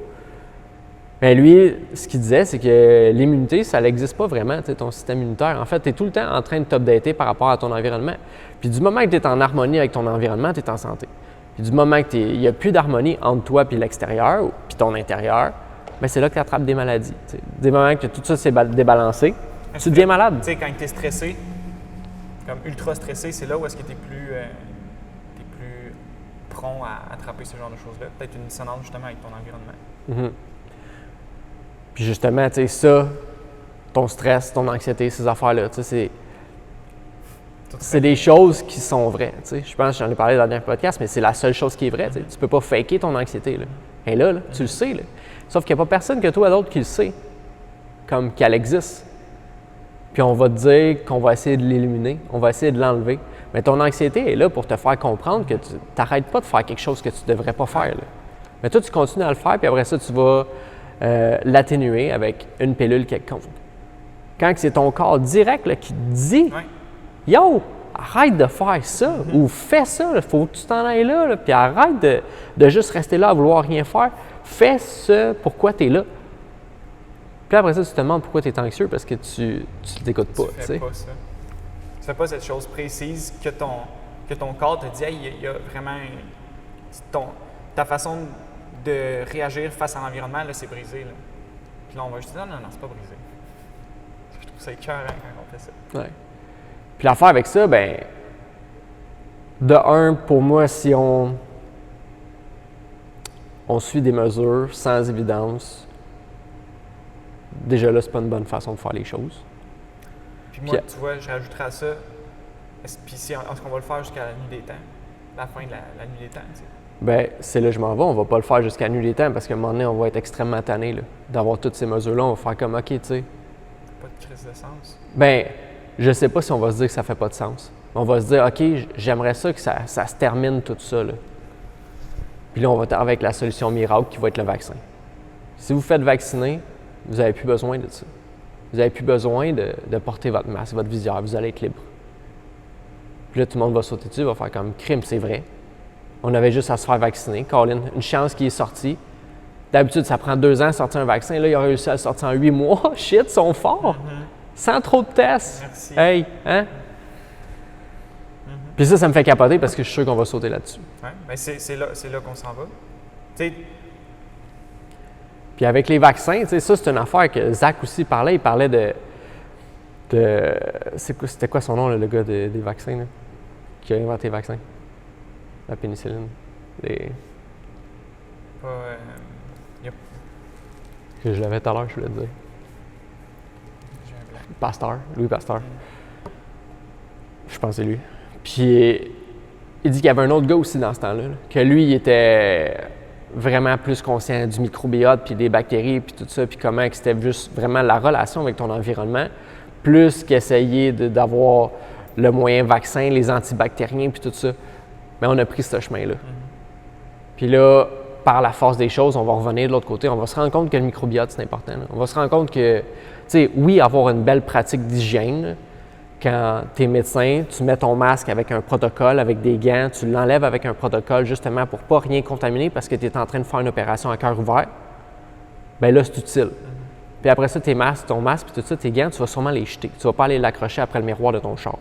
Mais lui, ce qu'il disait, c'est que l'immunité, ça n'existe pas vraiment, ton système immunitaire. En fait, tu es tout le temps en train de t'updater par rapport à ton environnement. Puis du moment que tu es en harmonie avec ton environnement, tu es en santé. Puis du moment qu'il n'y a plus d'harmonie entre toi et l'extérieur, puis ton intérieur, bien, c'est là que tu attrapes des maladies. T'sais. Des moments que tout ça s'est débalancé, tu deviens malade. Tu sais, quand tu es stressé, comme ultra stressé, c'est là où est-ce que tu es plus prompt à attraper ce genre de choses-là. Peut-être une dissonance justement avec ton environnement. Mm-hmm. Puis justement, tu sais, ça, ton stress, ton anxiété, ces affaires-là, tu sais, c'est des choses qui sont vraies. Tu sais. Je pense que j'en ai parlé dans le dernier podcast, mais c'est la seule chose qui est vraie. Tu sais. Tu peux pas faker ton anxiété. Là. Et là, tu le sais. Là. Sauf qu'il n'y a pas personne que toi d'autre qui le sait, comme qu'elle existe. Puis on va te dire qu'on va essayer de l'éliminer, on va essayer de l'enlever. Mais ton anxiété est là pour te faire comprendre que tu n'arrêtes pas de faire quelque chose que tu ne devrais pas faire. Là. Mais toi, tu continues à le faire, puis après ça, tu vas l'atténuer avec une pilule quelconque. Quand c'est ton corps direct là, qui te dit « Yo, arrête de faire ça ou fais ça, il faut que tu t'en ailles là, puis arrête de juste rester là à vouloir rien faire. Fais ce pourquoi tu es là. » Puis après ça, tu te demandes pourquoi tu es anxieux parce que tu ne t'écoutes pas. Tu fais pas ça. Tu fais pas cette chose précise que ton corps te dit hey, il y a vraiment ta façon de réagir face à l'environnement, là, c'est brisé. Là. Puis là, on va juste dire non, c'est pas brisé. Je trouve ça écœurant quand on fait ça. Ouais. Puis l'affaire avec ça, ben, de un, pour moi, si on suit des mesures sans évidence, déjà là, c'est pas une bonne façon de faire les choses. Puis moi, tu vois, je rajouterais à ça, puis est-ce qu'on va le faire jusqu'à la nuit des temps, la fin de la nuit des temps, tu sais? Bien, c'est là que je m'en vais. On va pas le faire jusqu'à la nuit des temps parce qu'à un moment donné, on va être extrêmement tanné là, d'avoir toutes ces mesures-là. On va faire comme, OK, tu sais. Pas de crise de sens. Bien, je sais pas si on va se dire que ça fait pas de sens. On va se dire, OK, j'aimerais ça que ça se termine tout ça, là. Puis là, on va avec la solution miracle qui va être le vaccin. Si vous faites vacciner, vous n'avez plus besoin de ça. Vous n'avez plus besoin de porter votre masque, votre visière. Vous allez être libre. Puis là, tout le monde va sauter dessus, va faire comme crime, c'est vrai. On avait juste à se faire vacciner. Colin, une chance qui est sortie. D'habitude, ça prend 2 ans à sortir un vaccin. Là, il a réussi à le sortir en 8 mois. Shit, ils sont forts. Sans trop de tests. Merci. Hey, hein? Puis ça me fait capoter parce que je suis sûr qu'on va sauter là-dessus. Ouais, bien c'est là qu'on s'en va. Tu sais, puis avec les vaccins, tu sais, ça, c'est une affaire que Zach aussi parlait. Il parlait de c'était quoi son nom, là, le gars des vaccins, là, qui a inventé les vaccins? La pénicilline. Je l'avais tout à l'heure, je voulais te dire. J'ai un blanc. Pasteur, Louis Pasteur. Je pense que c'est lui. Puis il dit qu'il y avait un autre gars aussi dans ce temps-là, là, que lui, il était vraiment plus conscient du microbiote, puis des bactéries, puis tout ça, puis comment que c'était juste vraiment la relation avec ton environnement, plus qu'essayer d'avoir le moyen vaccin, les antibactériens, puis tout ça. Mais on a pris ce chemin-là. Puis là, par la force des choses, on va revenir de l'autre côté. On va se rendre compte que le microbiote, c'est important. Là. On va se rendre compte que, tu sais, oui, avoir une belle pratique d'hygiène. Quand tu es médecin, tu mets ton masque avec un protocole, avec des gants, tu l'enlèves avec un protocole justement pour ne pas rien contaminer parce que tu es en train de faire une opération à cœur ouvert. Bien là, c'est utile. Puis après ça, ton masque, puis tout ça, tes gants, tu vas sûrement les jeter. Tu ne vas pas aller l'accrocher après le miroir de ton char.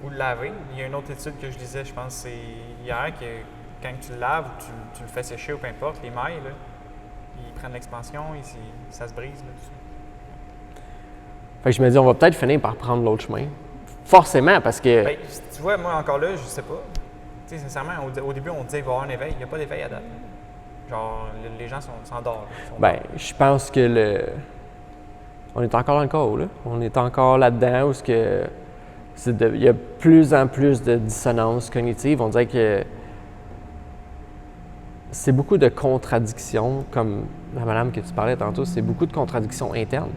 Ou le laver. Il y a une autre étude que je lisais, je pense, c'est hier, que quand tu le laves ou tu le fais sécher ou peu importe, les mailles, là, ils prennent l'expansion, ça se brise. Là, Fait que je me dis, on va peut-être finir par prendre l'autre chemin. Forcément, parce que... Ben, tu vois, moi, encore là, je sais pas. Tu sais, sincèrement, au début, on disait qu'il va y avoir un éveil. Il n'y a pas d'éveil à date. Genre, les gens s'endorment. Je pense que on est encore dans le chaos, là. On est encore là-dedans où il y a plus en plus de dissonance cognitive. On dirait que c'est beaucoup de contradictions, comme la madame que tu parlais tantôt, c'est beaucoup de contradictions internes.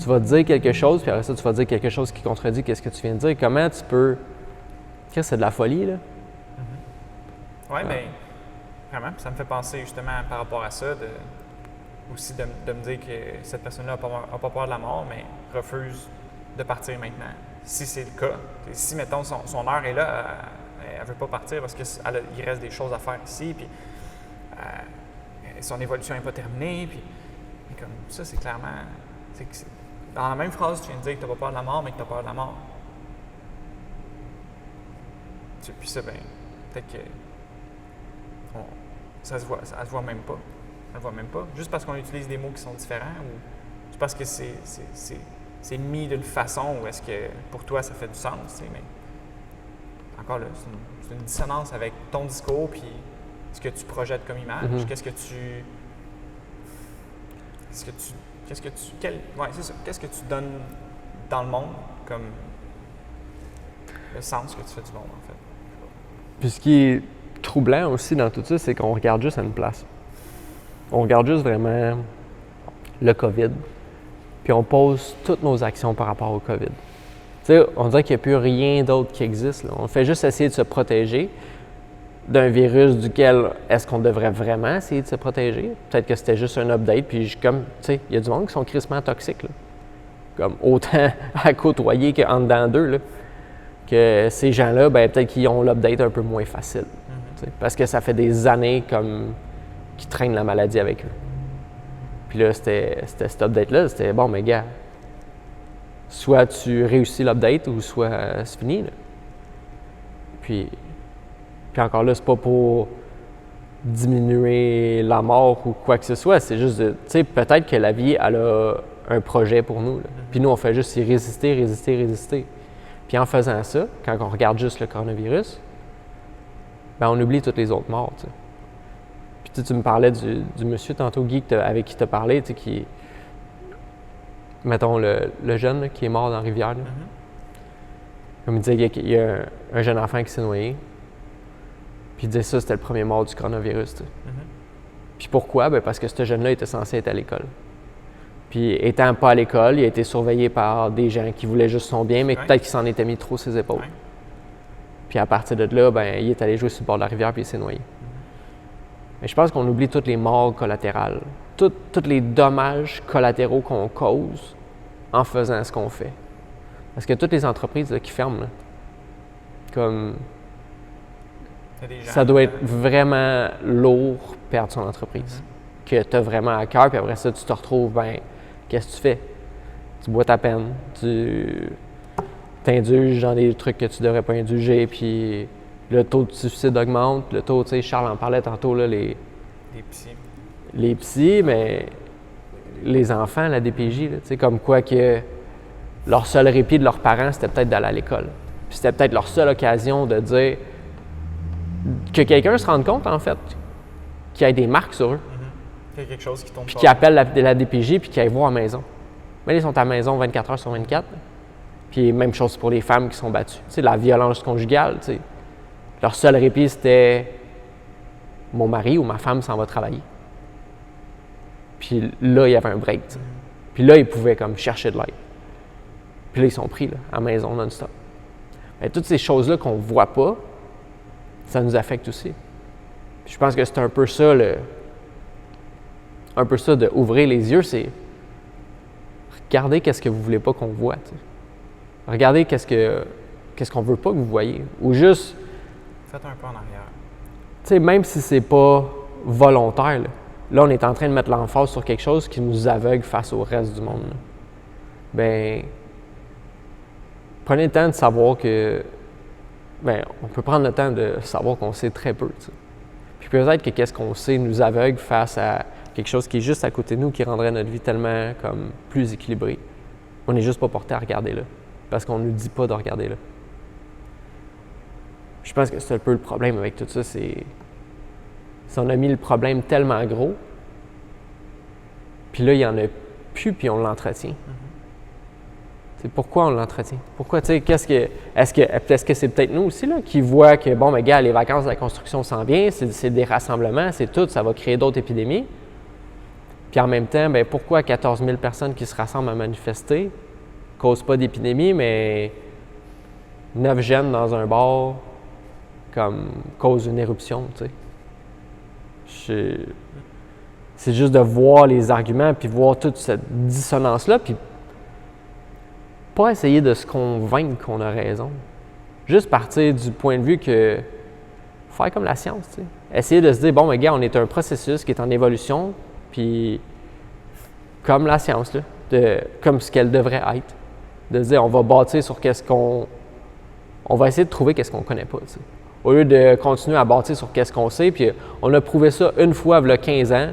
Tu vas dire quelque chose, puis après ça, tu vas dire quelque chose qui contredit ce que tu viens de dire. Comment tu peux... C'est de la folie, là? Oui, mais vraiment, ça me fait penser justement par rapport à ça, aussi de me dire que cette personne-là n'a pas peur de la mort, mais refuse de partir maintenant. Si c'est le cas, si, mettons, son heure est là, elle ne veut pas partir parce qu'il reste des choses à faire ici, puis son évolution n'est pas terminée, puis comme ça, c'est clairement... dans la même phrase, tu viens de dire que tu n'as pas peur de la mort, mais que tu as peur de la mort. Puis ça, peut-être que ça se voit même pas. Ça se voit même pas. Juste parce qu'on utilise des mots qui sont différents ou juste parce que c'est mis d'une façon où est-ce que pour toi ça fait du sens, tu sais, mais encore là, c'est une dissonance avec ton discours puis ce que tu projettes comme image, qu'est-ce que tu donnes dans le monde comme le sens que tu fais du monde, en fait. Puis ce qui est troublant aussi dans tout ça, c'est qu'on regarde juste à une place. On regarde juste vraiment le COVID, puis on pose toutes nos actions par rapport au COVID. Tu sais, on dirait qu'il n'y a plus rien d'autre qui existe, là. On fait juste essayer de se protéger d'un virus duquel est-ce qu'on devrait vraiment essayer de se protéger? Peut-être que c'était juste un update, puis comme, tu sais, il y a du monde qui sont crissement toxiques, là. Comme autant à côtoyer qu'en dedans d'eux, là. Que ces gens-là, peut-être qu'ils ont l'update un peu moins facile. Parce que ça fait des années comme qu'ils traînent la maladie avec eux. Puis là, c'était cet update-là, c'était bon, mais gars, soit tu réussis l'update ou soit c'est fini, là. Puis encore là, c'est pas pour diminuer la mort ou quoi que ce soit, c'est juste de, tu sais, peut-être que la vie, elle a un projet pour nous, là. Puis nous, on fait juste y résister. Puis en faisant ça, quand on regarde juste le coronavirus, on oublie toutes les autres morts, tu sais. Puis tu me parlais du monsieur tantôt, Guy, avec qui tu as parlé, tu sais, qui... Mettons, le jeune là, qui est mort dans la rivière, là. Comme il disait, il y a un jeune enfant qui s'est noyé. Puis il disait ça, c'était le premier mort du coronavirus, tu sais. Puis pourquoi? Parce que ce jeune-là était censé être à l'école. Puis étant pas à l'école, il a été surveillé par des gens qui voulaient juste son bien, mais peut-être qu'il s'en était mis trop ses épaules. Puis à partir de là, il est allé jouer sur le bord de la rivière puis il s'est noyé. Mais je pense qu'on oublie toutes les morts collatérales, tous les dommages collatéraux qu'on cause en faisant ce qu'on fait. Parce que toutes les entreprises là, qui ferment, là, comme ça doit être vraiment lourd perdre son entreprise. Que tu as vraiment à cœur, puis après ça, tu te retrouves, qu'est-ce que tu fais? Tu bois ta peine, tu t'indulges dans des trucs que tu devrais pas indulger, puis le taux de suicide augmente, le taux, tu sais, Charles en parlait tantôt, là, les psys, mais les enfants, la DPJ, là, tu sais, comme quoi que leur seul répit de leurs parents, c'était peut-être d'aller à l'école. Puis c'était peut-être leur seule occasion de dire que quelqu'un se rende compte, en fait, qu'il y ait des marques sur eux. Il y a quelque chose qui tombe. Puis qui appelle la DPJ puis qui aille voir à la maison. Mais ils sont à la maison 24 heures sur 24. Puis même chose pour les femmes qui sont battues. Tu sais, la violence conjugale, tu sais. Leur seul répit, c'était mon mari ou ma femme s'en va travailler. Puis là, il y avait un break, tu sais. Puis là, ils pouvaient comme chercher de l'aide. Puis là, ils sont pris là, à la maison non-stop. Mais toutes ces choses-là qu'on ne voit pas, ça nous affecte aussi. Puis je pense que c'est un peu ça de ouvrir les yeux, c'est regardez qu'est-ce que vous voulez pas qu'on voit. T'sais. Regardez qu'est-ce qu'on veut pas que vous voyez. Ou juste... Faites un pas en arrière. Tu sais, même si c'est pas volontaire, là, on est en train de mettre l'emphase sur quelque chose qui nous aveugle face au reste du monde. Là. Prenez le temps de savoir que bien, on peut prendre le temps de savoir qu'on sait très peu. T'sais. Puis peut-être que qu'est-ce qu'on sait nous aveugle face à quelque chose qui est juste à côté de nous, qui rendrait notre vie tellement comme plus équilibrée. On n'est juste pas porté à regarder là, parce qu'on ne nous dit pas de regarder là. Je pense que c'est un peu le problème avec tout ça, c'est si on a mis le problème tellement gros, puis là, il n'y en a plus, puis on l'entretient. C'est pourquoi on l'entretient? Pourquoi, tu sais, est-ce que c'est peut-être nous aussi, là, qui voient que, bon, mais gars, les vacances de la construction s'en viennent, c'est des rassemblements, c'est tout, ça va créer d'autres épidémies. Puis en même temps, bien, pourquoi 14 000 personnes qui se rassemblent à manifester ne causent pas d'épidémie, mais 9 jeunes dans un bar comme causent une éruption, tu sais? C'est juste de voir les arguments, puis voir toute cette dissonance-là, puis pas essayer de se convaincre qu'on a raison. Juste partir du point de vue que faire comme la science, tu sais. Essayer de se dire, bon, mais gars, on est un processus qui est en évolution, puis comme la science, là, comme ce qu'elle devrait être. De se dire, on va bâtir sur qu'est-ce qu'on... On va essayer de trouver qu'est-ce qu'on connaît pas, tu sais. Au lieu de continuer à bâtir sur qu'est-ce qu'on sait, puis on a prouvé ça une fois, il y a 15 ans,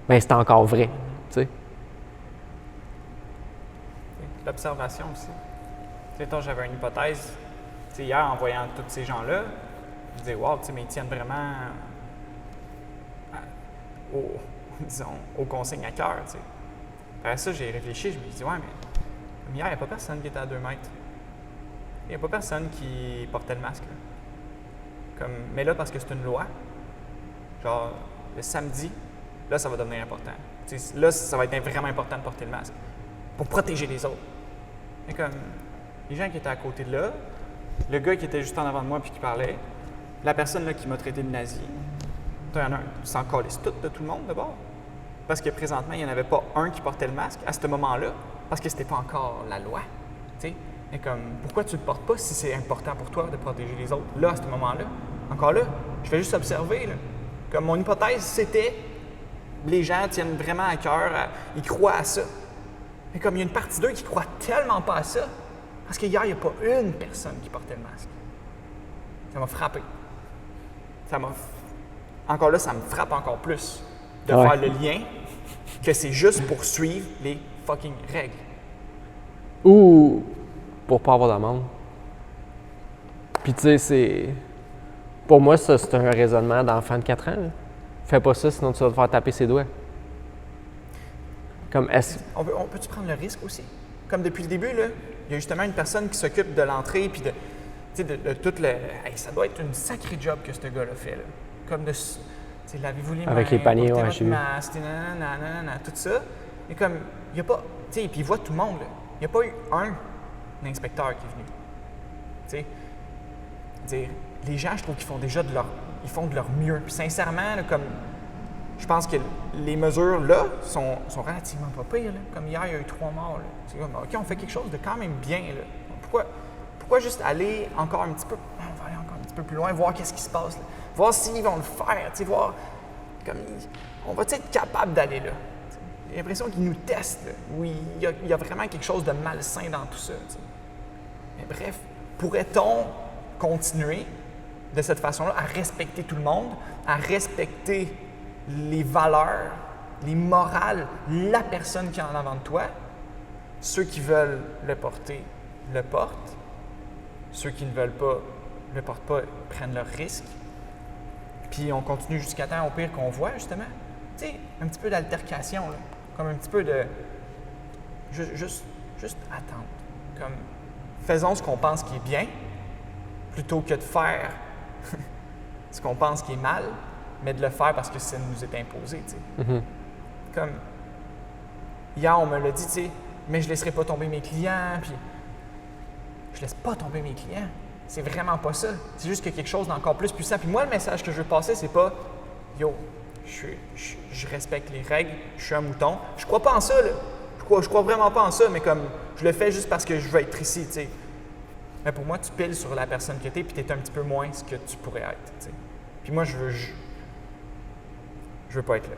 bien, c'est encore vrai, tu sais. L'observation aussi. Tu sais, j'avais une hypothèse. Tu sais, hier, en voyant tous ces gens-là, je me disais, wow, tu sais, mais ils tiennent vraiment aux consignes à cœur, tu sais. Après ça, j'ai réfléchi, je me suis dit, ouais, mais hier, il n'y a pas personne qui était à 2 mètres. Il n'y a pas personne qui portait le masque, là. Mais là, parce que c'est une loi, genre, le samedi, là, ça va devenir important. Tu sais, là, ça va être vraiment important de porter le masque pour protéger les autres. Mais comme les gens qui étaient à côté de là, le gars qui était juste en avant de moi puis qui parlait, la personne là, qui m'a traité de nazi, il y en a un qui s'en calisse tout de tout le monde d'abord. Parce que présentement, il n'y en avait pas un qui portait le masque à ce moment-là, parce que c'était pas encore la loi. T'sais? Mais comme, pourquoi tu ne le portes pas si c'est important pour toi de protéger les autres, là, à ce moment-là? Encore là, je vais juste observer. Là. Comme mon hypothèse, c'était, les gens tiennent vraiment à cœur, ils croient à ça. Mais comme il y a une partie d'eux qui ne croient tellement pas à ça, parce qu'hier, il n'y a pas une personne qui portait le masque. Ça m'a frappé. Encore là, ça me frappe encore plus de faire le lien que c'est juste pour suivre les fucking règles. Ou pour pas avoir d'amende. Puis tu sais, pour moi, ça, c'est un raisonnement d'enfant de 4 ans. Là. Fais pas ça, sinon tu vas te faire taper ses doigts. Comme On peut-tu prendre le risque aussi? Comme depuis le début, là, il y a justement une personne qui s'occupe de l'entrée puis de tout le... Hey, ça doit être une sacrée job que ce gars-là fait. Là. Comme de... Lavez-vous les mains, avec les paniers, portez ouais, votre masque, tout ça. Et comme, il n'y a pas... Tu sais, puis il voit tout le monde, là. Il n'y a pas eu un inspecteur qui est venu. Tu sais, dire, les gens, je trouve qu'ils font déjà ils font de leur mieux. Puis sincèrement, là, comme... Je pense que les mesures, là, sont relativement pas pires. Là. Comme hier, il y a eu 3 morts. Là. C'est comme, OK, on fait quelque chose de quand même bien. Là. Pourquoi juste aller encore un petit peu... On va aller encore un petit peu plus loin, voir qu'est-ce qui se passe. Là. Voir s'ils vont le faire, voir... Comme, on va être capable d'aller là. J'ai l'impression qu'ils nous testent. Là, où il y a vraiment quelque chose de malsain dans tout ça. T'sais. Mais bref, pourrait-on continuer de cette façon-là à respecter tout le monde, à respecter les valeurs, les morales, la personne qui est en avant de toi? Ceux qui veulent le porter, le portent. Ceux qui ne veulent pas, le portent pas, prennent leurs risques. Puis on continue jusqu'à temps, au pire, qu'on voit, justement. Tu sais, un petit peu d'altercation, là. Comme un petit peu de... Juste attendre. Comme, faisons ce qu'on pense qui est bien, plutôt que de faire ce qu'on pense qui est mal, mais de le faire parce que ça nous est imposé, tu sais. Mm-hmm. Comme, hier, on me l'a dit, tu sais, mais je ne laisserai pas tomber mes clients, puis je laisse pas tomber mes clients. C'est vraiment pas ça. C'est juste qu'il y a quelque chose d'encore plus puissant. Puis moi, le message que je veux passer, c'est pas « Yo, je respecte les règles, je suis un mouton. » Je crois pas en ça, là. Je crois vraiment pas en ça, mais comme je le fais juste parce que je veux être ici, tu sais. Mais pour moi, tu piles sur la personne que tu es, puis tu es un petit peu moins ce que tu pourrais être, tu sais. Puis moi, je veux pas être là.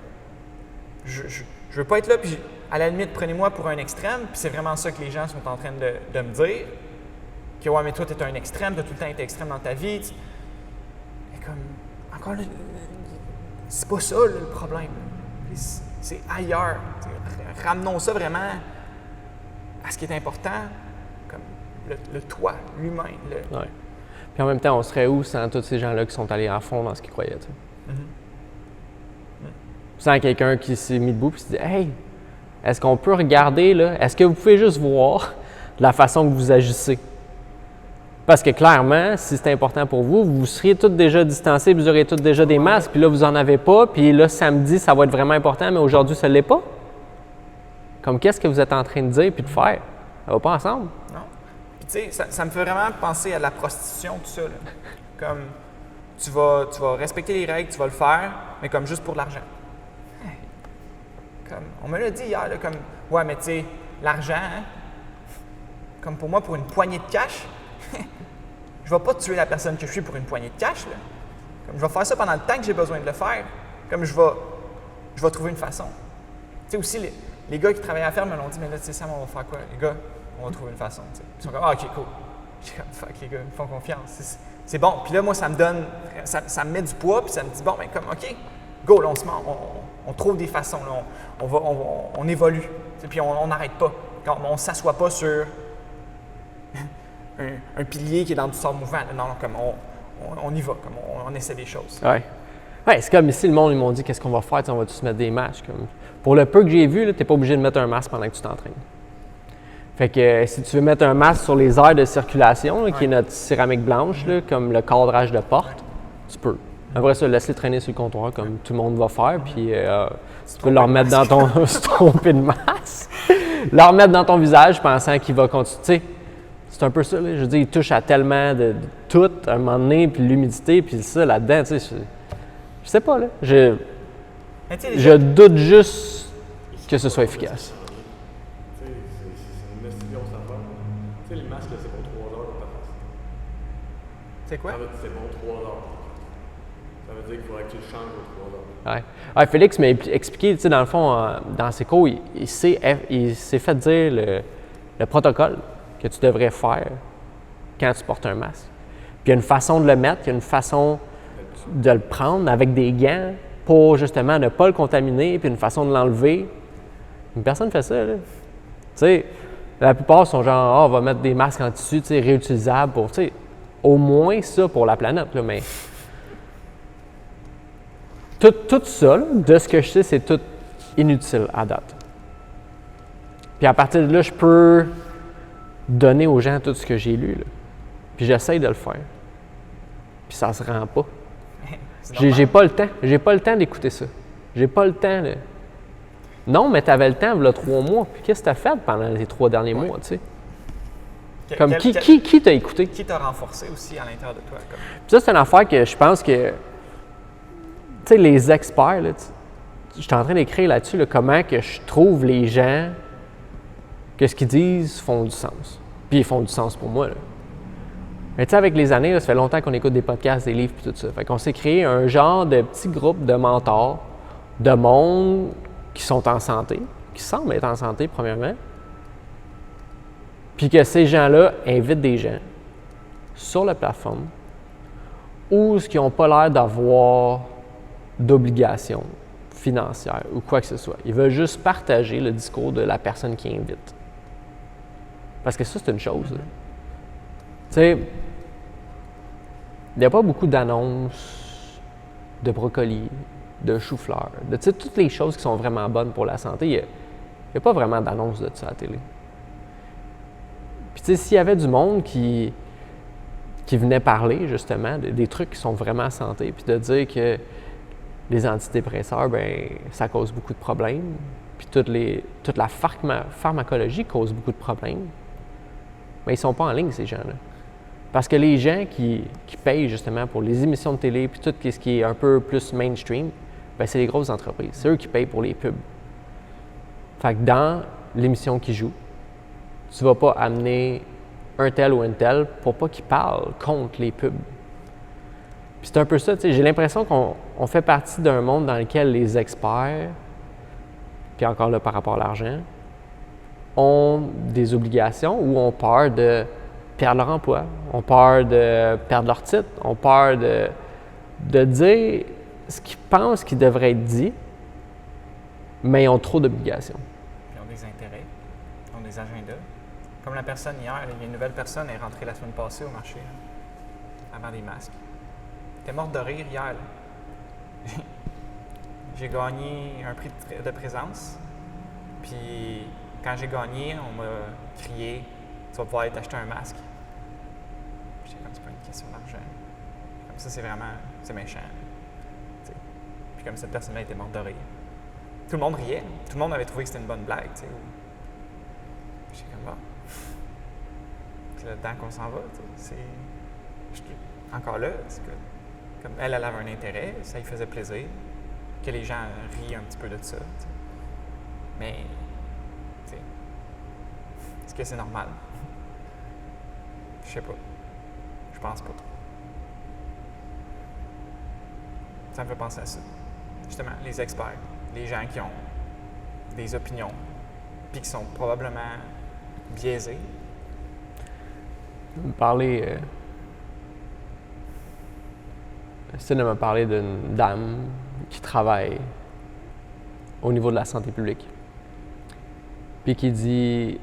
Je veux pas être là, puis à la limite, prenez-moi pour un extrême, puis c'est vraiment ça que les gens sont en train de me dire, que ouais, mais toi, tu es un extrême, tu as tout le temps été extrême dans ta vie. Mais comme, encore là, c'est pas ça le problème. C'est ailleurs. Ramenons ça vraiment à ce qui est important, comme le toi, l'humain. Ouais. Puis en même temps, on serait où sans tous ces gens-là qui sont allés à fond dans ce qu'ils croyaient, tu sais? Sans quelqu'un qui s'est mis debout et se dit « Hey, est-ce qu'on peut regarder, là? Est-ce que vous pouvez juste voir la façon que vous agissez? » Parce que clairement, si c'est important pour vous, vous seriez tous déjà distancés, vous auriez tous déjà des masques, puis là, vous n'en avez pas, puis là, samedi, ça va être vraiment important, mais aujourd'hui, ça ne l'est pas. Comme qu'est-ce que vous êtes en train de dire puis de faire? Ça va pas ensemble. Non. Puis tu sais, ça me fait vraiment penser à la prostitution, tout ça. Là. Comme, tu vas respecter les règles, tu vas le faire, mais comme juste pour l'argent. Comme, on me l'a dit hier, là, comme, ouais, mais tu sais, l'argent, hein, comme pour moi, pour une poignée de cash, je ne vais pas tuer la personne que je suis pour une poignée de cash. Là. Comme, je vais faire ça pendant le temps que j'ai besoin de le faire. Comme je vais trouver une façon. Tu sais, aussi, les gars qui travaillaient à la ferme me l'ont dit, mais là, tu sais, Sam, on va faire quoi? Les gars, on va trouver une façon. T'sais. Ils sont comme, ah, OK, cool. Je suis comme, fuck, les gars, ils me font confiance. C'est bon. Puis là, moi, ça me donne, ça me met du poids, puis ça me dit, bon, ben comme, OK, go, là, on trouve des façons, là, on évolue. T'sais, puis on n'arrête pas. On ne s'assoit pas sur un pilier qui est dans du sort mouvant. Non, comme on y va, comme on essaie des choses. Ouais. Ouais, c'est comme ici, le monde, ils m'ont dit qu'est-ce qu'on va faire, on va tous mettre des masques. Comme... Pour le peu que j'ai vu, tu n'es pas obligé de mettre un masque pendant que tu t'entraînes. Fait que si tu veux mettre un masque sur les aires de circulation, là, qui est notre céramique blanche, là, comme le cadrage de porte, tu peux. Après ça, laisse-les traîner sur le comptoir comme tout le monde va faire, puis tu peux leur mettre dans ton... se tromper de masque. Leur mettre dans ton visage pensant qu'il va continuer. Tu sais, c'est un peu ça, là. Je veux dire, il touche à tellement de tout à un moment donné, puis l'humidité, puis ça, là-dedans, tu sais, je sais pas, là. Je doute juste que ce soit efficace. C'est une décision, ça va. Tu sais, les masques, c'est bon 3 heures pour ta face. C'est quoi? C'est bon 3 heures. Ça veut dire qu'il faudrait que tu le changes aux 3 heures. Ouais. Ouais, Félix m'a expliqué, tu sais, dans le fond, dans ses cours, il s'est fait dire le protocole que tu devrais faire quand tu portes un masque. Puis il y a une façon de le mettre, il y a une façon de le prendre avec des gants pour justement ne pas le contaminer, puis une façon de l'enlever. Une personne fait ça, là. Tu sais, la plupart sont genre, on va mettre des masques en tissu, tu sais, réutilisables pour, tu sais, au moins ça pour la planète, là, mais tout ça, là, de ce que je sais, c'est tout inutile à date. Puis à partir de là, je peux donner aux gens tout ce que j'ai lu, là. Puis j'essaye de le faire. Puis ça se rend pas. J'ai pas le temps. J'ai pas le temps d'écouter ça. J'ai pas le temps, là. Non, mais tu avais le temps, il y a 3 mois. Puis qu'est-ce que tu as fait pendant les 3 derniers mois, tu sais? Comme qui t'a écouté? Qui t'a renforcé aussi à l'intérieur de toi? Comme... Puis ça, c'est une affaire que je pense que, tu sais, les experts, là, je suis en train d'écrire là-dessus, là, comment que je trouve les gens que ce qu'ils disent font du sens. Puis ils font du sens pour moi, là. Mais tu sais, avec les années, là, ça fait longtemps qu'on écoute des podcasts, des livres et tout ça. Fait qu'on s'est créé un genre de petit groupe de mentors, de monde qui sont en santé, qui semblent être en santé, premièrement. Puis que ces gens-là invitent des gens sur la plateforme ou qui n'ont pas l'air d'avoir d'obligations financières ou quoi que ce soit. Ils veulent juste partager le discours de la personne qui invite. Parce que ça, c'est une chose. Tu sais, il n'y a pas beaucoup d'annonces de brocolis, de chou-fleur, de toutes les choses qui sont vraiment bonnes pour la santé. Il n'y a pas vraiment d'annonces de ça à la télé. Puis tu sais, s'il y avait du monde qui venait parler justement des trucs qui sont vraiment santé, puis de dire que les antidépresseurs, ben ça cause beaucoup de problèmes, puis toute la pharmacologie cause beaucoup de problèmes, mais ils ne sont pas en ligne, ces gens-là. Parce que les gens qui payent justement pour les émissions de télé puis tout ce qui est un peu plus mainstream, bien, c'est les grosses entreprises. C'est eux qui payent pour les pubs. Fait que dans l'émission qu'ils jouent, tu ne vas pas amener un tel ou une telle pour pas qu'ils parlent contre les pubs. Puis c'est un peu ça, tu sais, j'ai l'impression qu'on fait partie d'un monde dans lequel les experts, puis encore là par rapport à l'argent, ont des obligations ou ont peur de perdre leur emploi, ont peur de perdre leur titre, ont peur de dire ce qu'ils pensent qui devrait être dit, mais ils ont trop d'obligations. Ils ont des intérêts, ils ont des agendas. Comme la personne hier, il y a une nouvelle personne est rentrée la semaine passée au marché, avant des masques. Elle était morte de rire hier. Là. J'ai gagné un prix de présence. Puis quand j'ai gagné, on m'a crié « Tu vas pouvoir aller t'acheter un masque. » J'étais comme, c'est pas une question d'argent. Comme ça, c'est méchant. T'sais. Puis comme cette personne-là était morte de rire. Tout le monde riait. Tout le monde avait trouvé que c'était une bonne blague. T'sais. J'étais comme, ah. C'est là-dedans qu'on s'en va. Encore là, c'est que comme elle avait un intérêt, ça lui faisait plaisir que les gens rient un petit peu de ça. T'sais. Mais, est-ce que c'est normal? Je sais pas. Je pense pas. Ça me fait penser à ça. Justement, les experts, les gens qui ont des opinions, puis qui sont probablement biaisés. Stine m'a parlé d'une dame qui travaille au niveau de la santé publique. Puis qui dit,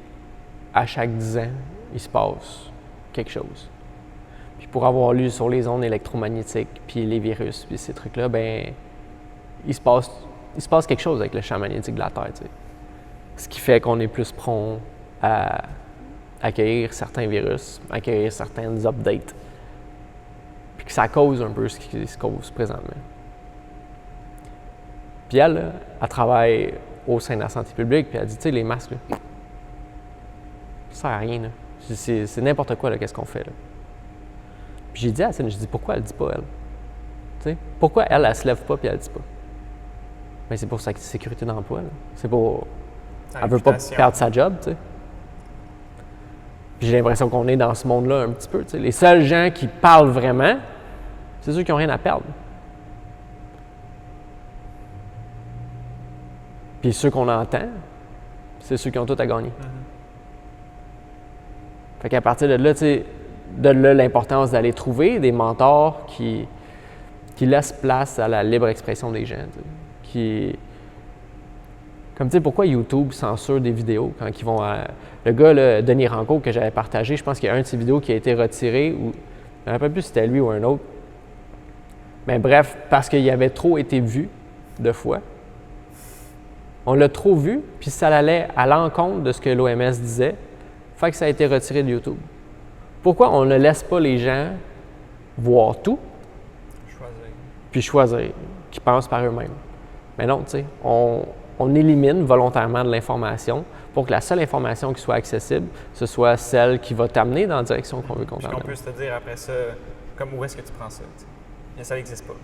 à chaque 10 ans, il se passe quelque chose. Puis pour avoir lu sur les ondes électromagnétiques, puis les virus, puis ces trucs-là, ben il se passe quelque chose avec le champ magnétique de la Terre, tu sais. Ce qui fait qu'on est plus prompt à accueillir certains virus, accueillir certaines updates. Puis que ça cause un peu ce qui se cause présentement. Puis elle travaille au sein de la santé publique, puis elle dit, tu sais, les masques, là, ça sert à rien, là. C'est n'importe quoi, là, qu'est-ce qu'on fait, là. Puis j'ai dit à Céline, je dis, pourquoi elle dit pas, elle? Tu sais, pourquoi elle se lève pas, puis elle dit pas? Mais c'est pour sa sécurité d'emploi, là. C'est pour... Elle veut pas perdre sa job, tu sais. Puis j'ai l'impression qu'on est dans ce monde-là un petit peu, tu sais. Les seuls gens qui parlent vraiment, c'est ceux qui n'ont rien à perdre. Puis ceux qu'on entend, c'est ceux qui ont tout à gagner. Fait qu'à partir de là, tu sais, de là l'importance d'aller trouver des mentors qui laissent place à la libre expression des gens. Comme tu sais, pourquoi YouTube censure des vidéos quand ils vont à... Le gars, là, Denis Rancourt, que j'avais partagé, je pense qu'il y a un de ses vidéos qui a été retiré, ou je ne me rappelle plus si c'était lui ou un autre. Mais bref, parce qu'il avait trop été vu 2 fois. On l'a trop vu, puis ça allait à l'encontre de ce que l'OMS disait, fait que ça a été retiré de YouTube. Pourquoi on ne laisse pas les gens voir tout, puis choisir, qui pensent par eux-mêmes? Mais non, tu sais, on élimine volontairement de l'information pour que la seule information qui soit accessible, ce soit celle qui va t'amener dans la direction qu'on veut qu'on t'emmène. On peut se dire après ça, comme où est-ce que tu prends ça? Mais ça n'existe pas.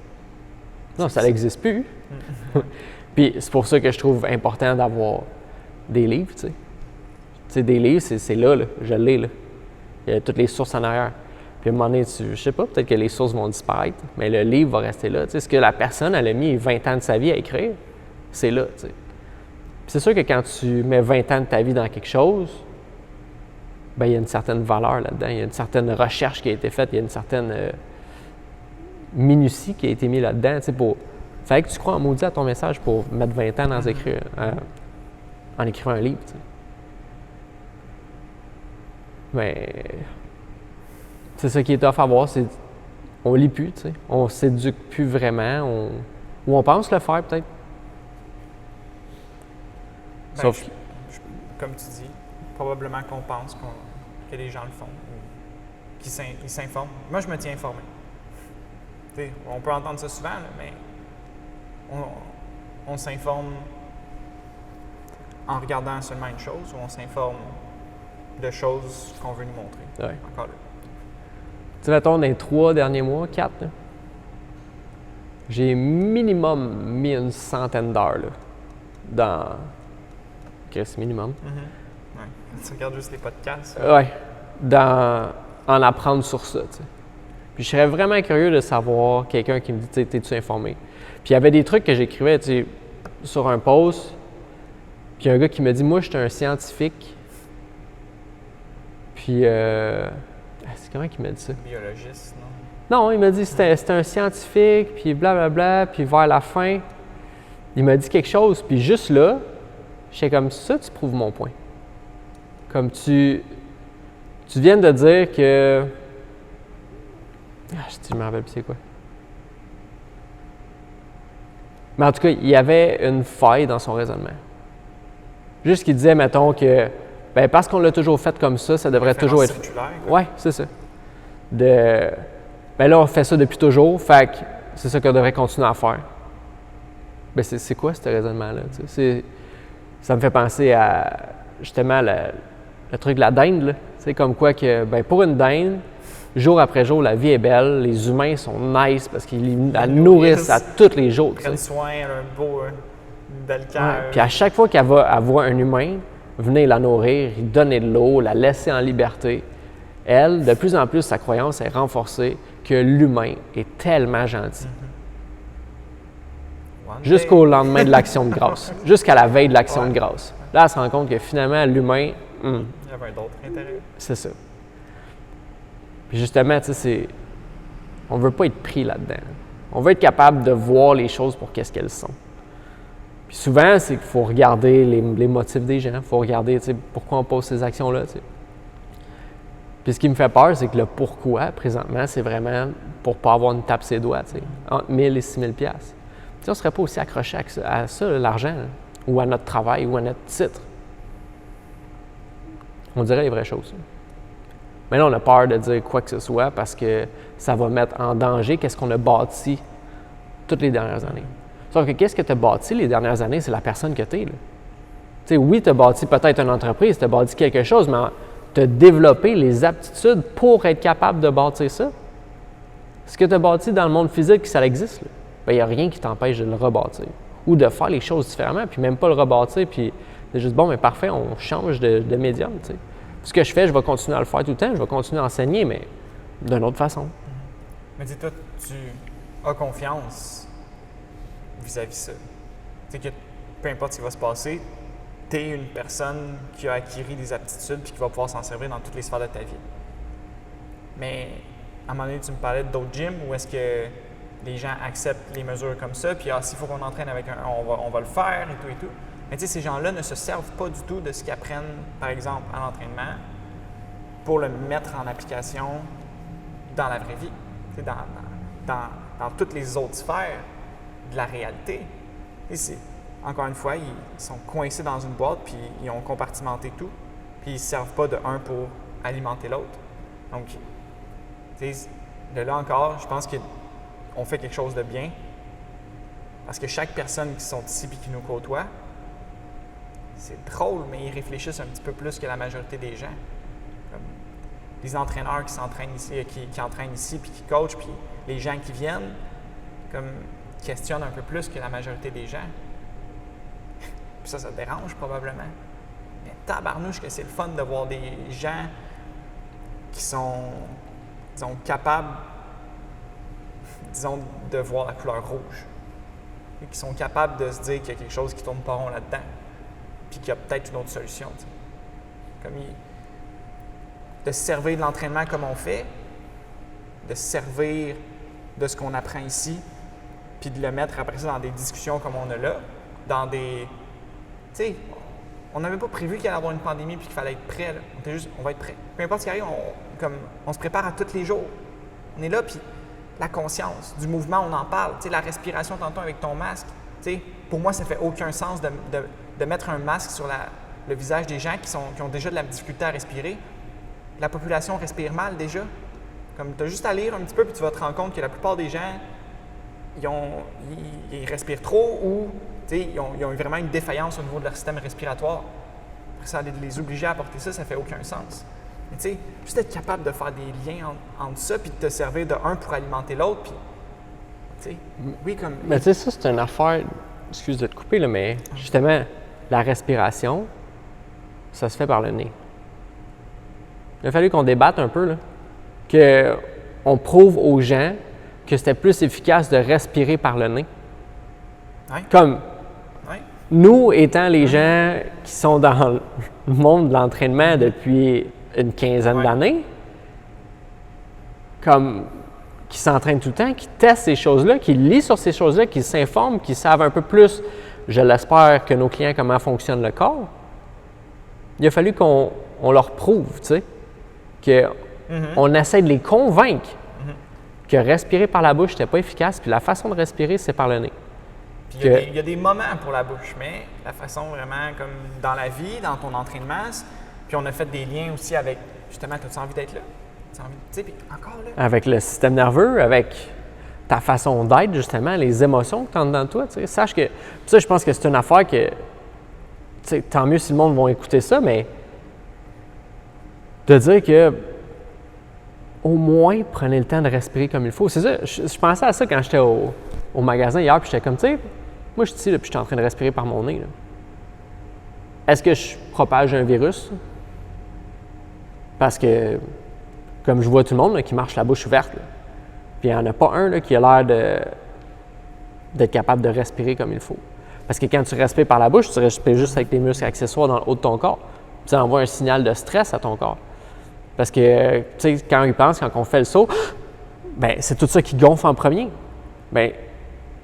Non, ça n'existe plus. Puis c'est pour ça que je trouve important d'avoir des livres, tu sais. Tu sais, des livres, c'est là, je l'ai, là. Il y a toutes les sources en arrière. Puis à un moment donné, je sais pas, peut-être que les sources vont disparaître, mais le livre va rester là. Tu sais, ce que la personne, elle a mis 20 ans de sa vie à écrire, c'est là, tu sais. Puis c'est sûr que quand tu mets 20 ans de ta vie dans quelque chose, bien, il y a une certaine valeur là-dedans, il y a une certaine recherche qui a été faite, il y a une certaine minutie qui a été mise là-dedans, tu sais, pour... Fallait que tu crois en maudit à ton message pour mettre 20 ans dans en écrivant un livre, tu sais. Mais c'est ça qui est tough à voir, c'est on lit plus, tu sais. On s'éduque plus vraiment, ou on pense le faire peut-être. Ben, Sauf comme tu dis, probablement qu'on pense que les gens le font, ou qu'ils s'informent. Moi, je me tiens informé. T'sais, on peut entendre ça souvent, là, mais on s'informe en regardant seulement une chose, ou on s'informe de choses qu'on veut nous montrer. Ouais. Encore là. Tu sais, mettons, dans les 3 derniers mois, 4, là, j'ai minimum mis une centaine d'heures là, dans... Chris, minimum. Ouais. Tu regardes juste les podcasts. Ouais, en apprendre sur ça, tu sais. Puis je serais vraiment curieux de savoir quelqu'un qui me dit, tu sais, t'es-tu informé? Puis il y avait des trucs que j'écrivais, tu sais, sur un post, puis un gars qui me dit, moi, je suis un scientifique, puis C'est comment qu'il m'a dit ça? Biologiste, non? Non, il m'a dit que c'était un scientifique, puis blablabla, puis vers la fin, il m'a dit quelque chose, puis juste là, j'étais comme ça, tu prouves mon point. Comme tu viens de dire que... je me rappelle plus c'est quoi. Mais en tout cas, il y avait une faille dans son raisonnement. Juste qu'il disait, mettons, que ben parce qu'on l'a toujours fait comme ça devrait toujours être... Oui, c'est ça. Ben là, on fait ça depuis toujours, fait que c'est ça qu'on devrait continuer à faire. Ben c'est quoi ce raisonnement-là? Ça me fait penser à, justement, le truc de la dinde, là. C'est comme quoi que, ben pour une dinde, jour après jour, la vie est belle, les humains sont nice parce qu'ils la nourrissent à tous les jours. Ils prennent soin, un beau, une belle cœur. Ouais. Puis à chaque fois qu'elle va avoir un humain, venir la nourrir, lui donner de l'eau, la laisser en liberté, elle, de plus en plus, sa croyance est renforcée que l'humain est tellement gentil. Jusqu'au lendemain de l'Action de grâce, jusqu'à la veille de l'Action de grâce. Là, elle se rend compte que finalement, l'humain... il y avait un autre intérêt. C'est ça. Puis justement, tu sais, on ne veut pas être pris là-dedans. On veut être capable de voir les choses pour qu'est-ce qu'elles sont. Puis souvent, c'est qu'il faut regarder les motifs des gens. Il faut regarder, tu sais, pourquoi on pose ces actions-là, tu sais. Puis ce qui me fait peur, c'est que le pourquoi, présentement, c'est vraiment pour ne pas avoir une tape ses doigts, tu sais, entre 1000 et 6000 $. Tu sais, on ne serait pas aussi accroché à ça, l'argent, là, ou à notre travail, ou à notre titre. On dirait les vraies choses. Mais là, on a peur de dire quoi que ce soit parce que ça va mettre en danger qu'est-ce qu'on a bâti toutes les dernières années. Sauf que qu'est-ce que tu as bâti les dernières années, c'est la personne que tu es. Tu sais, oui, tu as bâti peut-être une entreprise, tu as bâti quelque chose, mais tu as développé les aptitudes pour être capable de bâtir ça. Ce que tu as bâti dans le monde physique, ça existe. Il n'y a rien qui t'empêche de le rebâtir ou de faire les choses différemment, puis même pas le rebâtir, puis c'est juste bon, mais parfait, on change de médium. Tu sais. Ce que je fais, je vais continuer à le faire tout le temps, je vais continuer à enseigner, mais d'une autre façon. Mais dis toi, tu as confiance vis-à-vis de ça. Tu sais que peu importe ce qui va se passer, tu es une personne qui a acquis des aptitudes puis qui va pouvoir s'en servir dans toutes les sphères de ta vie. Mais à un moment donné, tu me parlais d'autres gyms où est-ce que les gens acceptent les mesures comme ça, puis s'il faut qu'on entraîne avec on va le faire et tout. Mais tu sais, ces gens-là ne se servent pas du tout de ce qu'ils apprennent, par exemple, à l'entraînement, pour le mettre en application dans la vraie vie, tu sais, dans toutes les autres sphères de la réalité. Et encore une fois, ils sont coincés dans une boîte, puis ils ont compartimenté tout, puis ils ne se servent pas de un pour alimenter l'autre. Donc, tu sais, de là encore, je pense qu'on fait quelque chose de bien, parce que chaque personne qui sont ici et qui nous côtoie, c'est drôle, mais ils réfléchissent un petit peu plus que la majorité des gens. Comme les entraîneurs qui s'entraînent ici, qui entraînent ici, puis qui coachent, puis les gens qui viennent, comme questionnent un peu plus que la majorité des gens. Puis ça dérange probablement. Mais tabarnouche que c'est le fun de voir des gens qui sont, disons, capables, disons, de voir la couleur rouge. Et qui sont capables de se dire qu'il y a quelque chose qui tourne pas rond là-dedans. Puis qu'il y a peut-être une autre solution. T'sais. Comme de se servir de l'entraînement comme on fait, de se servir de ce qu'on apprend ici, puis de le mettre après ça dans des discussions comme on a là, dans des... Tu sais, on n'avait pas prévu qu'il allait y avoir une pandémie puis qu'il fallait être prêt. Là. On était juste, on va être prêt. Peu importe ce qui arrive, on se prépare à tous les jours. On est là, puis la conscience du mouvement, on en parle. Tu sais, la respiration tantôt avec ton masque. Tu sais, pour moi, ça fait aucun sens de mettre un masque sur le visage des gens qui ont déjà de la difficulté à respirer. La population respire mal déjà. Comme tu as juste à lire un petit peu puis tu vas te rendre compte que la plupart des gens, ils respirent trop ou ils ont vraiment une défaillance au niveau de leur système respiratoire. Après ça, les obliger à apporter ça, ça fait aucun sens. Mais tu sais, juste être capable de faire des liens entre ça puis de te servir de un pour alimenter l'autre. Puis, tu sais, oui, comme... Mais tu sais, ça, c'est une affaire, excuse de te couper, là, mais justement, la respiration, ça se fait par le nez. Il a fallu qu'on débatte un peu, là, qu'on prouve aux gens que c'était plus efficace de respirer par le nez. Ouais. Comme ouais. Nous, étant les gens qui sont dans le monde de l'entraînement depuis une quinzaine d'années, comme qui s'entraînent tout le temps, qui testent ces choses-là, qui lisent sur ces choses-là, qui s'informent, qui savent un peu plus, je l'espère, que nos clients, comment fonctionne le corps. Il a fallu qu'on leur prouve, tu sais, qu'on essaie de les convaincre que respirer par la bouche, c'était pas efficace, puis la façon de respirer, c'est par le nez. Puis il y a des moments pour la bouche, mais la façon vraiment comme dans la vie, dans ton entraînement, puis on a fait des liens aussi avec, justement, as-tu envie d'être là? Tu sais, puis encore là. Avec le système nerveux, avec ta façon d'être, justement, les émotions que tu as dans toi, tu sais. Sache que, ça, je pense que c'est une affaire que, tu sais, tant mieux si le monde va écouter ça, mais de dire que au moins, prenez le temps de respirer comme il faut. C'est ça, je pensais à ça quand j'étais au magasin hier, puis j'étais comme, tu sais, moi, je suis ici, là, puis je suis en train de respirer par mon nez. Là. Est-ce que je propage un virus? Parce que, comme je vois tout le monde là, qui marche la bouche ouverte, là, puis il n'y en a pas un là, qui a l'air d'être capable de respirer comme il faut. Parce que quand tu respires par la bouche, tu respires juste avec les muscles accessoires dans le haut de ton corps. Puis ça envoie un signal de stress à ton corps. Parce que, tu sais, quand ils pensent, quand on fait le saut, bien, c'est tout ça qui gonfle en premier. Bien,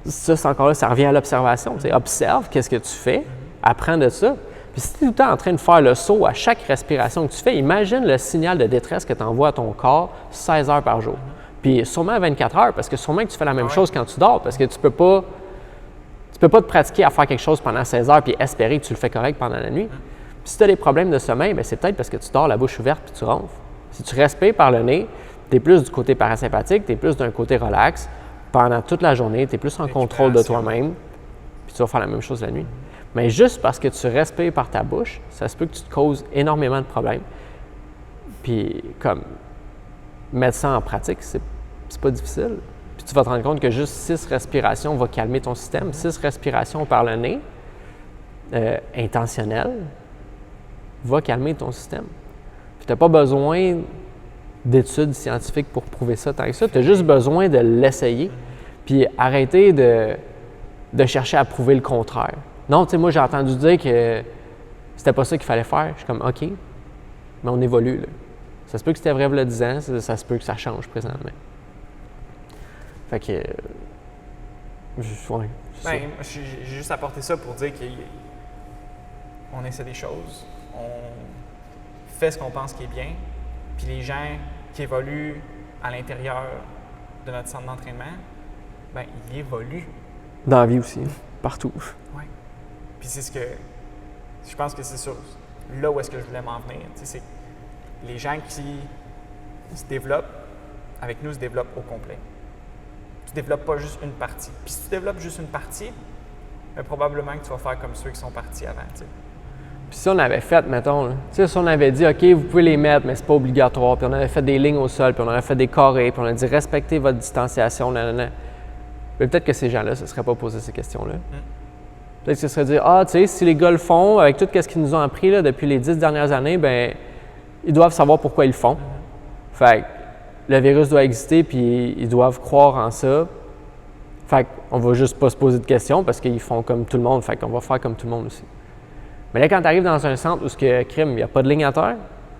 ça, c'est encore là, ça revient à l'observation. Tu sais, observe qu'est-ce que tu fais, apprends de ça. Puis si tu es tout le temps en train de faire le saut à chaque respiration que tu fais, imagine le signal de détresse que tu envoies à ton corps 16 heures par jour. Puis sûrement 24 heures, parce que sûrement que tu fais la même chose quand tu dors, parce que tu peux pas te pratiquer à faire quelque chose pendant 16 heures puis espérer que tu le fais correct pendant la nuit. Puis si tu as des problèmes de sommeil, bien, c'est peut-être parce que tu dors la bouche ouverte puis tu ronfles. Si tu respires par le nez, tu es plus du côté parasympathique, tu es plus d'un côté relax. Pendant toute la journée, tu es plus en contrôle de toi-même, puis tu vas faire la même chose la nuit. Mais juste parce que tu respires par ta bouche, ça se peut que tu te causes énormément de problèmes. Puis, comme mettre ça en pratique, c'est pas difficile. Puis tu vas te rendre compte que juste 6 respirations va calmer ton système. 6 respirations par le nez, intentionnelles, va calmer ton système. Puis tu n'as pas besoin d'études scientifiques pour prouver ça tant que ça. Tu as juste besoin de l'essayer. Puis arrêter de chercher à prouver le contraire. Non, tu sais, moi, j'ai entendu dire que c'était pas ça qu'il fallait faire. Je suis comme, OK, mais on évolue, là. Ça se peut que c'était vrai il y a 10 ans, ça se peut que ça change présentement. Fait que, ouais, c'est Ben, j'ai juste apporté ça pour dire qu'on essaie des choses, on fait ce qu'on pense qui est bien, puis les gens qui évoluent à l'intérieur de notre centre d'entraînement, ben ils évoluent. dans la vie aussi, partout. Oui. Puis c'est ce que, je pense que c'est sur là où est-ce que je voulais m'en venir. Tu sais, c'est les gens qui se développent, avec nous, se développent au complet. Tu ne développes pas juste une partie. Puis si tu développes juste une partie, bien, probablement que tu vas faire comme ceux qui sont partis avant. Tu sais. Puis si on avait fait, mettons, tu sais, si on avait dit, OK, vous pouvez les mettre, mais c'est pas obligatoire, puis on avait fait des lignes au sol, puis on avait fait des carrés, puis on a dit, respectez votre distanciation, nanana. Mais peut-être que ces gens-là ne se seraient pas posé ces questions-là. Peut-être que ce serait dire, ah, tu sais, si les gars le font, avec tout ce qu'ils nous ont appris là, depuis les 10 dernières années, bien, ils doivent savoir pourquoi ils le font. Fait que le virus doit exister, puis ils doivent croire en ça. Fait qu'on va juste pas se poser de questions parce qu'ils font comme tout le monde. Fait qu'on va faire comme tout le monde aussi. Mais là, quand tu arrives dans un centre où crime, il n'y a pas de ligne à terre,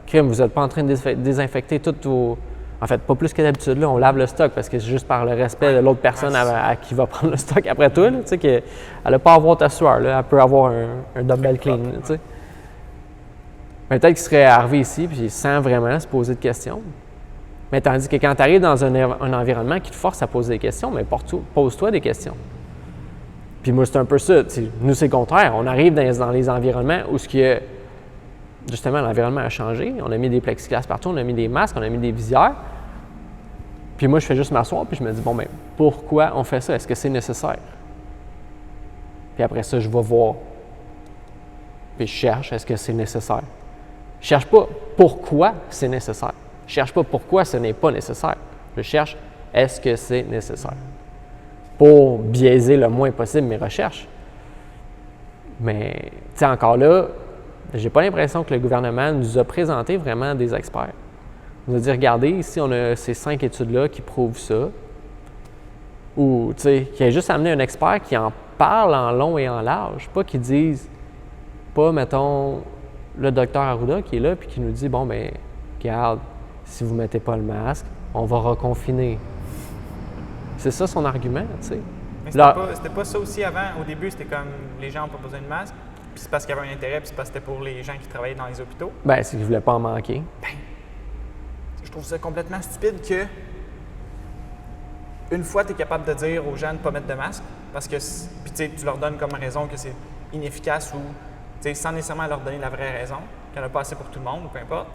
crime, vous n'êtes pas en train de désinfecter toutes vos. En fait, pas plus que d'habitude, là, on lave le stock parce que c'est juste par le respect de l'autre personne à qui va prendre le stock après toi. Tu sais, qu'elle n'a pas à avoir ta sueur, là, elle peut avoir un dumbbell clean. Tu sais. Mais peut-être qu'il serait arrivé ici puis sans vraiment se poser de questions. Mais tandis que quand tu arrives dans un environnement qui te force à poser des questions, mais pose-toi des questions. Puis moi, c'est un peu ça. Nous, c'est le contraire. On arrive dans les environnements où justement, l'environnement a changé. On a mis des plexiglas partout, on a mis des masques, on a mis des visières. Puis moi, je fais juste m'asseoir, puis je me dis, bon, bien, pourquoi on fait ça? Est-ce que c'est nécessaire? Puis après ça, je vais voir. Puis je cherche, est-ce que c'est nécessaire? Je cherche pas pourquoi c'est nécessaire. Je cherche pas pourquoi ce n'est pas nécessaire. Je cherche, est-ce que c'est nécessaire? Pour biaiser le moins possible mes recherches. Mais, tu sais, encore là, j'ai pas l'impression que le gouvernement nous a présenté vraiment des experts. Il nous a dit, regardez, ici, on a ces 5 études-là qui prouvent ça. Ou, tu sais, qui a juste amené un expert qui en parle en long et en large. Pas qu'ils disent, pas, mettons, le docteur Arruda qui est là puis qui nous dit, bon, bien, regarde, si vous ne mettez pas le masque, on va reconfiner. C'est ça son argument, tu sais. Mais Là- c'était pas ça aussi avant. Au début, c'était comme les gens n'ont pas besoin de masque, puis c'est parce qu'il y avait un intérêt, puis c'est parce que c'était pour les gens qui travaillaient dans les hôpitaux. Ben, c'est qu'ils voulaient pas en manquer. Je trouve ça complètement stupide que, une fois, tu es capable de dire aux gens de ne pas mettre de masque, parce que, puis tu sais, tu leur donnes comme raison que c'est inefficace ou, tu sais, sans nécessairement leur donner la vraie raison, qu'il n'y en a pas assez pour tout le monde, ou peu importe.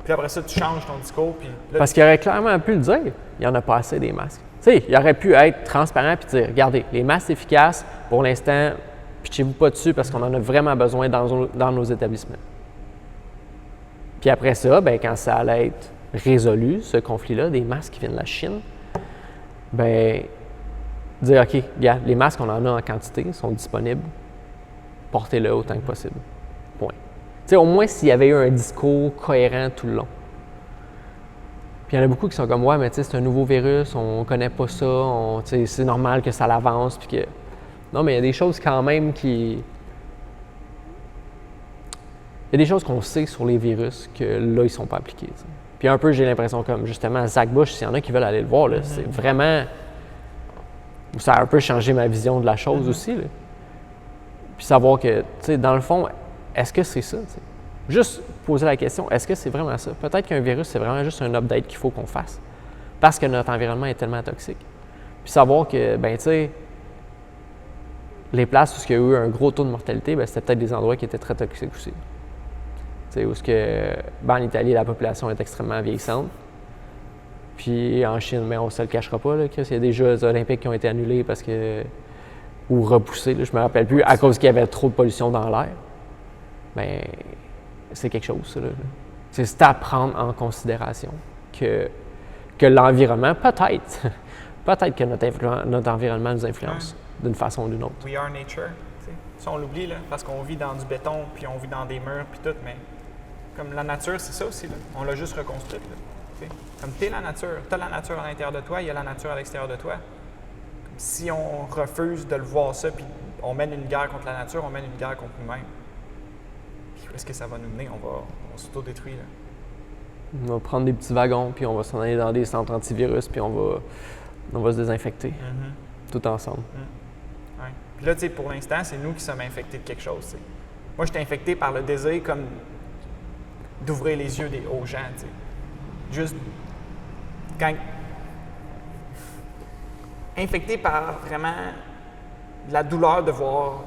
Puis après ça, tu changes ton discours, puis là, Parce qu'il aurait clairement pu le dire, il n'y en a pas assez des masques. Tu sais, il aurait pu être transparent et dire, regardez, les masques efficaces, pour l'instant, pitchez-vous pas dessus parce qu'on en a vraiment besoin dans nos établissements. Puis après ça, ben, quand ça allait être résolu, ce conflit-là, des masques qui viennent de la Chine, ben dire, OK, regarde, les masques, on en a en quantité, ils sont disponibles, portez-le autant que possible. Point. Tu sais, au moins s'il y avait eu un discours cohérent tout le long. Puis il y en a beaucoup qui sont comme, ouais, mais tu sais, c'est un nouveau virus, on connaît pas ça, tu sais, c'est normal que ça l'avance, puis que... Non, mais il y a des choses quand même qui... Il y a des choses qu'on sait sur les virus que là, ils sont pas appliqués. T'sais. Puis un peu, j'ai l'impression comme, justement, Zach Bush, s'il y en a qui veulent aller le voir, là, c'est vraiment... Ça a un peu changé ma vision de la chose aussi, là. Puis savoir que, tu sais, dans le fond, est-ce que c'est ça, t'sais? Juste poser la question, est-ce que c'est vraiment ça? Peut-être qu'un virus, c'est vraiment juste un update qu'il faut qu'on fasse parce que notre environnement est tellement toxique. Puis savoir que, ben tu sais, les places où il y a eu un gros taux de mortalité, ben c'était peut-être des endroits qui étaient très toxiques aussi. Tu sais, où en Italie, la population est extrêmement vieillissante. Puis en Chine, mais on ne se le cachera pas, là, qu'il y a des Jeux olympiques qui ont été annulés parce que... ou repoussés, là, je me rappelle plus, à cause qu'il y avait trop de pollution dans l'air. Bien, c'est quelque chose, ça. Là. C'est à prendre en considération que l'environnement, peut-être que notre environnement nous influence d'une façon ou d'une autre. we are nature. T'sais. Ça, on l'oublie, là, parce qu'on vit dans du béton, puis on vit dans des murs, puis tout, mais comme la nature, c'est ça aussi. Là. On l'a juste reconstruite. Là, t'sais. Comme t'es la nature, t'as la nature à l'intérieur de toi, il y a la nature à l'extérieur de toi. Comme si on refuse de le voir ça, puis on mène une guerre contre la nature, on mène une guerre contre nous-mêmes. Puis où est-ce que ça va nous mener? On s'auto-détruit, là. On va prendre des petits wagons, puis on va s'en aller dans des centres antivirus, puis on va se désinfecter, tout ensemble. Ouais. Puis là, tu sais, pour l'instant, c'est nous qui sommes infectés de quelque chose. T'sais. Moi, je suis infecté par le désir comme d'ouvrir les yeux aux gens. T'sais. Juste quand infecté par vraiment la douleur de voir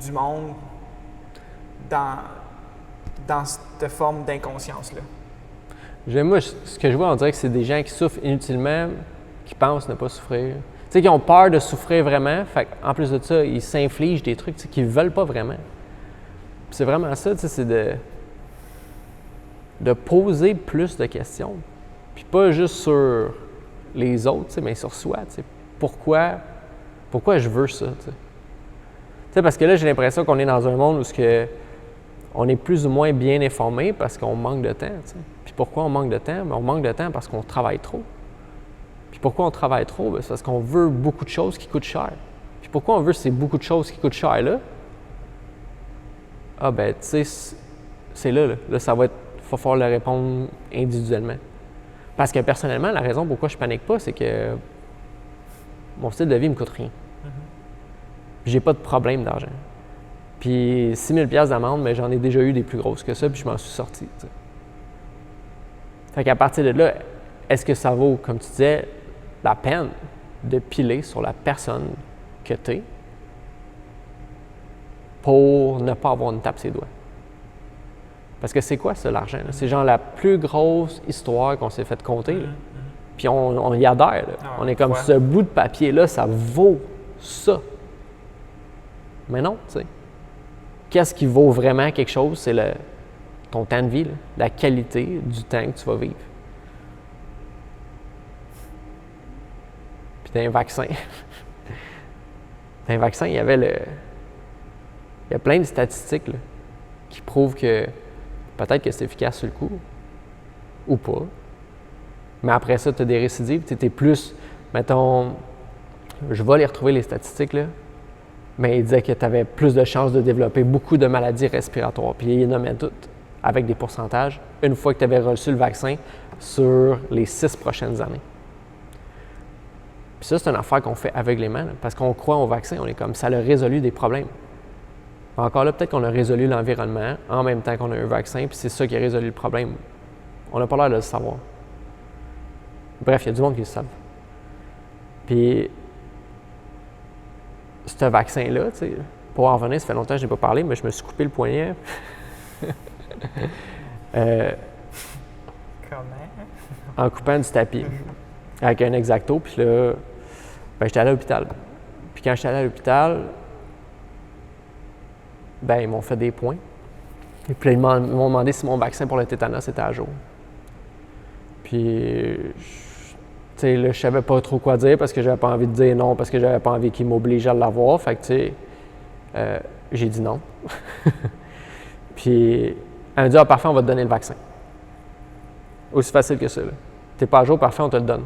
du monde dans cette forme d'inconscience-là. Moi, ce que je vois, on dirait que c'est des gens qui souffrent inutilement, qui pensent ne pas souffrir. Tu sais, qui ont peur de souffrir vraiment, fait en plus de ça, ils s'infligent des trucs qu'ils ne veulent pas vraiment. Puis c'est vraiment ça, tu sais, c'est de poser plus de questions. Puis pas juste sur les autres, tu sais, mais sur soi, tu sais. Pourquoi je veux ça, tu sais. Tu sais, parce que là, j'ai l'impression qu'on est dans un monde où on est plus ou moins bien informé parce qu'on manque de temps, tu sais. Puis pourquoi on manque de temps? Bien, on manque de temps parce qu'on travaille trop. Puis pourquoi on travaille trop? Bien, c'est parce qu'on veut beaucoup de choses qui coûtent cher. Puis pourquoi on veut ces beaucoup de choses qui coûtent cher là? Ah ben, tu sais, c'est là. Là, ça va être... Il va falloir le répondre individuellement. Parce que personnellement, la raison pourquoi je panique pas, c'est que mon style de vie me coûte rien. J'ai pas de problème d'argent. Puis 6 000 $ d'amende, mais j'en ai déjà eu des plus grosses que ça, puis je m'en suis sorti. T'sais. Fait qu'à partir de là, est-ce que ça vaut, comme tu disais, la peine de piler sur la personne que tu es pour ne pas avoir une tape sur les doigts? Parce que c'est quoi ça, l'argent? Là? C'est genre la plus grosse histoire qu'on s'est fait compter. Là. Puis on y adhère. Là. On est comme, ce bout de papier-là, ça vaut ça. Mais non, tu sais. Qu'est-ce qui vaut vraiment quelque chose? C'est ton temps de vie, là, la qualité du temps que tu vas vivre. Puis d'un vaccin. D'un vaccin, il y a plein de statistiques là, qui prouvent que peut-être que c'est efficace sur le coup ou pas. Mais après ça, tu as des récidives. Tu es plus, mettons, je vais les retrouver les statistiques, là, mais il disait que tu avais plus de chances de développer beaucoup de maladies respiratoires. Puis il les nommait toutes. avec des pourcentages une fois que tu avais reçu le vaccin sur les 6 prochaines années. Puis ça, c'est une affaire qu'on fait aveuglément, là, parce qu'on croit au vaccin, on est comme ça a résolu des problèmes. Encore là, peut-être qu'on a résolu l'environnement en même temps qu'on a eu un vaccin, puis c'est ça qui a résolu le problème. On n'a pas l'air de le savoir. Bref, il y a du monde qui le savent. Puis, ce vaccin-là, tu sais, pour en revenir, ça fait longtemps que je n'ai pas parlé, mais je me suis coupé le poignet. Comment? En coupant du tapis avec un X-Acto. Puis là, ben, j'étais allé à l'hôpital. Puis quand j'étais allé à l'hôpital, ben, ils m'ont fait des points. Et puis ils m'ont demandé si mon vaccin pour le tétanos était à jour. Puis, tu sais, là, je savais pas trop quoi dire parce que j'avais pas envie de dire non, parce que j'avais pas envie qu'ils m'obligent à l'avoir. Fait que, tu sais, j'ai dit non. Puis, elle m'a dit, ah, parfait, on va te donner le vaccin. Aussi facile que ça, là. T'es pas à jour, parfait, on te le donne.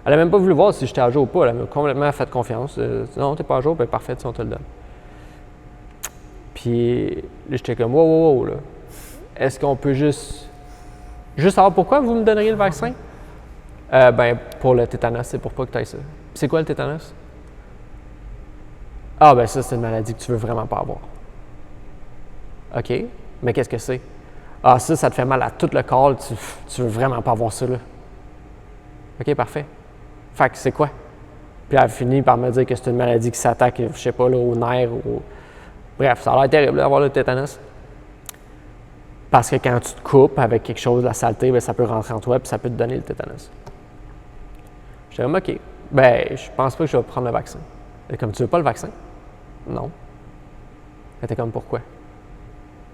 Elle a même pas voulu voir si j'étais à jour ou pas. Elle m'a complètement fait confiance. Non, t'es pas à jour, ben parfait, on te le donne. Puis, là, j'étais comme, wow, là. Est-ce qu'on peut juste savoir pourquoi vous me donneriez le vaccin? Ben, pour le tétanos, c'est pour pas que tu aies ça. C'est quoi le tétanos? Ah, ben ça, c'est une maladie que tu veux vraiment pas avoir. OK, mais qu'est-ce que c'est? Ah, ça te fait mal à tout le corps, tu veux vraiment pas avoir ça, là. OK, parfait. Fait que c'est quoi? Puis elle a fini par me dire que c'est une maladie qui s'attaque, je sais pas, là, aux nerfs ou... Bref, ça a l'air terrible d'avoir le tétanos. Parce que quand tu te coupes avec quelque chose, la saleté, bien, ça peut rentrer en toi et ça peut te donner le tétanos. J'étais comme, OK, ben je pense pas que je vais prendre le vaccin. Elle est comme, tu veux pas le vaccin? Non. Elle était comme, pourquoi?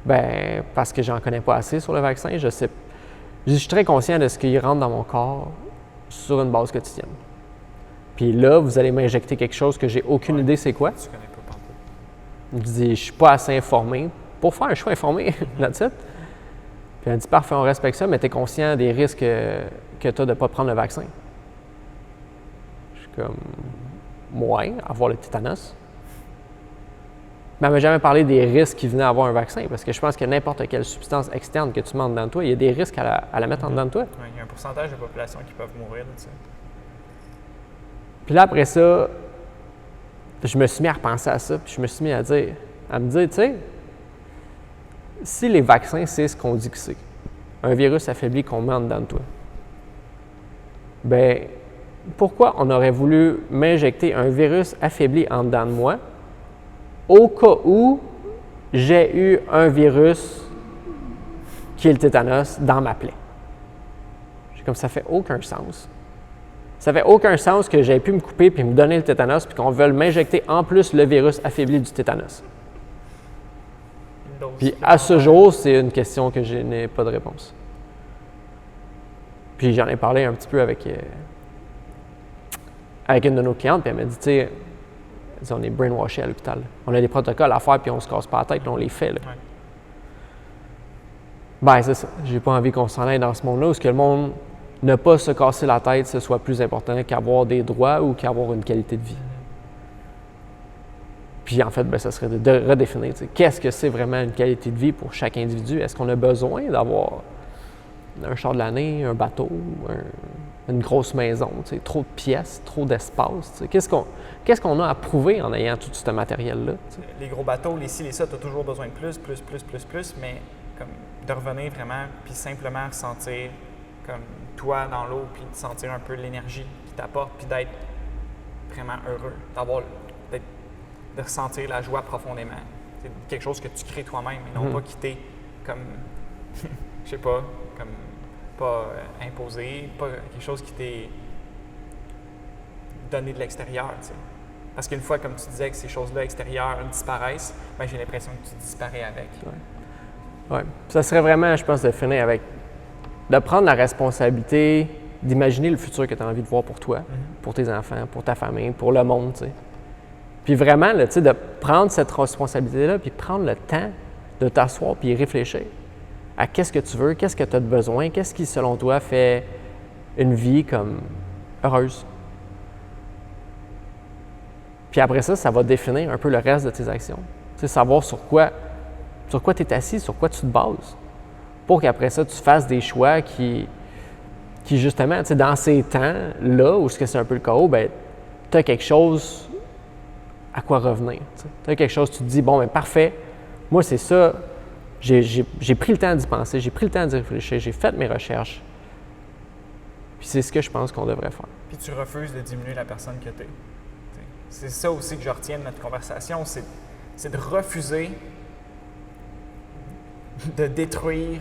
Ben parce que j'en connais pas assez sur le vaccin. Je suis très conscient de ce qui rentre dans mon corps sur une base quotidienne. Puis là, vous allez m'injecter quelque chose que j'ai aucune idée c'est quoi. Tu connais pas partout. Je dis, je suis pas assez informé pour faire un choix informé, that's it. Puis elle dit, parfait, on respecte ça, mais tu es conscient des risques que tu as de ne pas prendre le vaccin. Je suis comme, ouais, avoir le tétanos. Mais elle ne m'a jamais parlé des risques qui venaient à avoir un vaccin, parce que je pense que n'importe quelle substance externe que tu mets en dedans de toi, il y a des risques à la mettre en dedans de toi. Ouais, il y a un pourcentage de population qui peuvent mourir de ça. Puis là, après ça, je me suis mis à repenser à ça, puis je me suis mis à me dire, tu sais, si les vaccins, c'est ce qu'on dit que c'est, un virus affaibli qu'on met en dedans de toi, bien, pourquoi on aurait voulu m'injecter un virus affaibli en dedans de moi au cas où j'ai eu un virus qui est le tétanos dans ma plaie? Comme ça fait aucun sens. Ça fait aucun sens que j'aie pu me couper puis me donner le tétanos puis qu'on veuille m'injecter en plus le virus affaibli du tétanos. Puis à ce jour, c'est une question que je n'ai pas de réponse. Puis j'en ai parlé un petit peu avec une de nos clientes, puis elle m'a dit, tu sais, on est brainwashés à l'hôpital. On a des protocoles à faire, puis on se casse pas la tête, puis on les fait. Là. Ouais. Ben, c'est ça. J'ai pas envie qu'on s'en aille dans ce monde-là, où ce que le monde, ne pas se casser la tête, ce soit plus important qu'avoir des droits ou qu'avoir une qualité de vie. Puis en fait, ben, ça serait de redéfinir, qu'est-ce que c'est vraiment une qualité de vie pour chaque individu? Est-ce qu'on a besoin d'avoir un char de l'année, un bateau, une grosse maison, trop de pièces, trop d'espace? Qu'est-ce qu'on a à prouver en ayant tout ce matériel-là? Les gros bateaux, les ci, les ça, tu as toujours besoin de plus, mais comme de revenir vraiment, puis simplement ressentir comme toi dans l'eau, puis de sentir un peu l'énergie qui t'apporte, puis d'être vraiment heureux, de ressentir la joie profondément. C'est quelque chose que tu crées toi-même, et non pas qui t'est comme, je sais pas, comme pas imposé, pas quelque chose qui t'est donné de l'extérieur, tu sais. Parce qu'une fois, comme tu disais, que ces choses-là extérieures disparaissent, ben j'ai l'impression que tu disparais avec. Ouais. Ça serait vraiment, je pense, de finir avec, de prendre la responsabilité, d'imaginer le futur que tu as envie de voir pour toi, pour tes enfants, pour ta famille, pour le monde, tu sais. Puis vraiment, là, de prendre cette responsabilité-là, puis prendre le temps de t'asseoir puis réfléchir à qu'est-ce que tu veux, qu'est-ce que tu as de besoin, qu'est-ce qui, selon toi, fait une vie comme heureuse. Puis après ça, ça va définir un peu le reste de tes actions. Tu sais, savoir sur quoi tu es assis, sur quoi tu te bases pour qu'après ça, tu fasses des choix qui justement, tu sais, dans ces temps-là, où c'est un peu le chaos, ben tu as quelque chose à quoi revenir. Tu as quelque chose, tu te dis, bon, ben parfait, moi c'est ça, j'ai pris le temps d'y penser, j'ai pris le temps d'y réfléchir, j'ai fait mes recherches. Puis c'est ce que je pense qu'on devrait faire. Puis tu refuses de diminuer la personne que tu es. C'est ça aussi que je retiens de notre conversation, c'est de refuser de détruire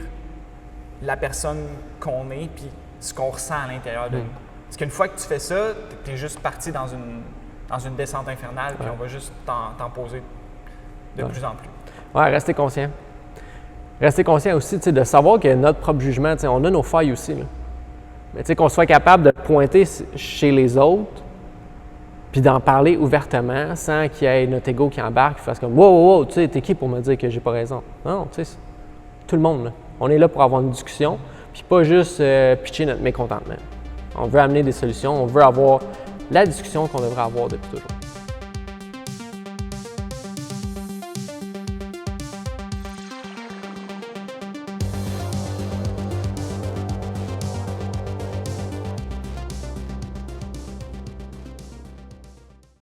la personne qu'on est puis ce qu'on ressent à l'intérieur de nous. Parce qu'une fois que tu fais ça, tu es juste parti dans une descente infernale puis on va juste t'en poser de plus en plus. Ouais, restez conscient. Restez conscient aussi de savoir que notre propre jugement, on a nos failles aussi. Là. Mais qu'on soit capable de pointer chez les autres puis d'en parler ouvertement sans qu'il y ait notre ego qui embarque et fasse comme « Wow, tu sais, t'es qui pour me dire que j'ai pas raison? » Non, tu sais, tout le monde, là. On est là pour avoir une discussion puis pas juste pitcher notre mécontentement. On veut amener des solutions, on veut avoir la discussion qu'on devrait avoir depuis toujours.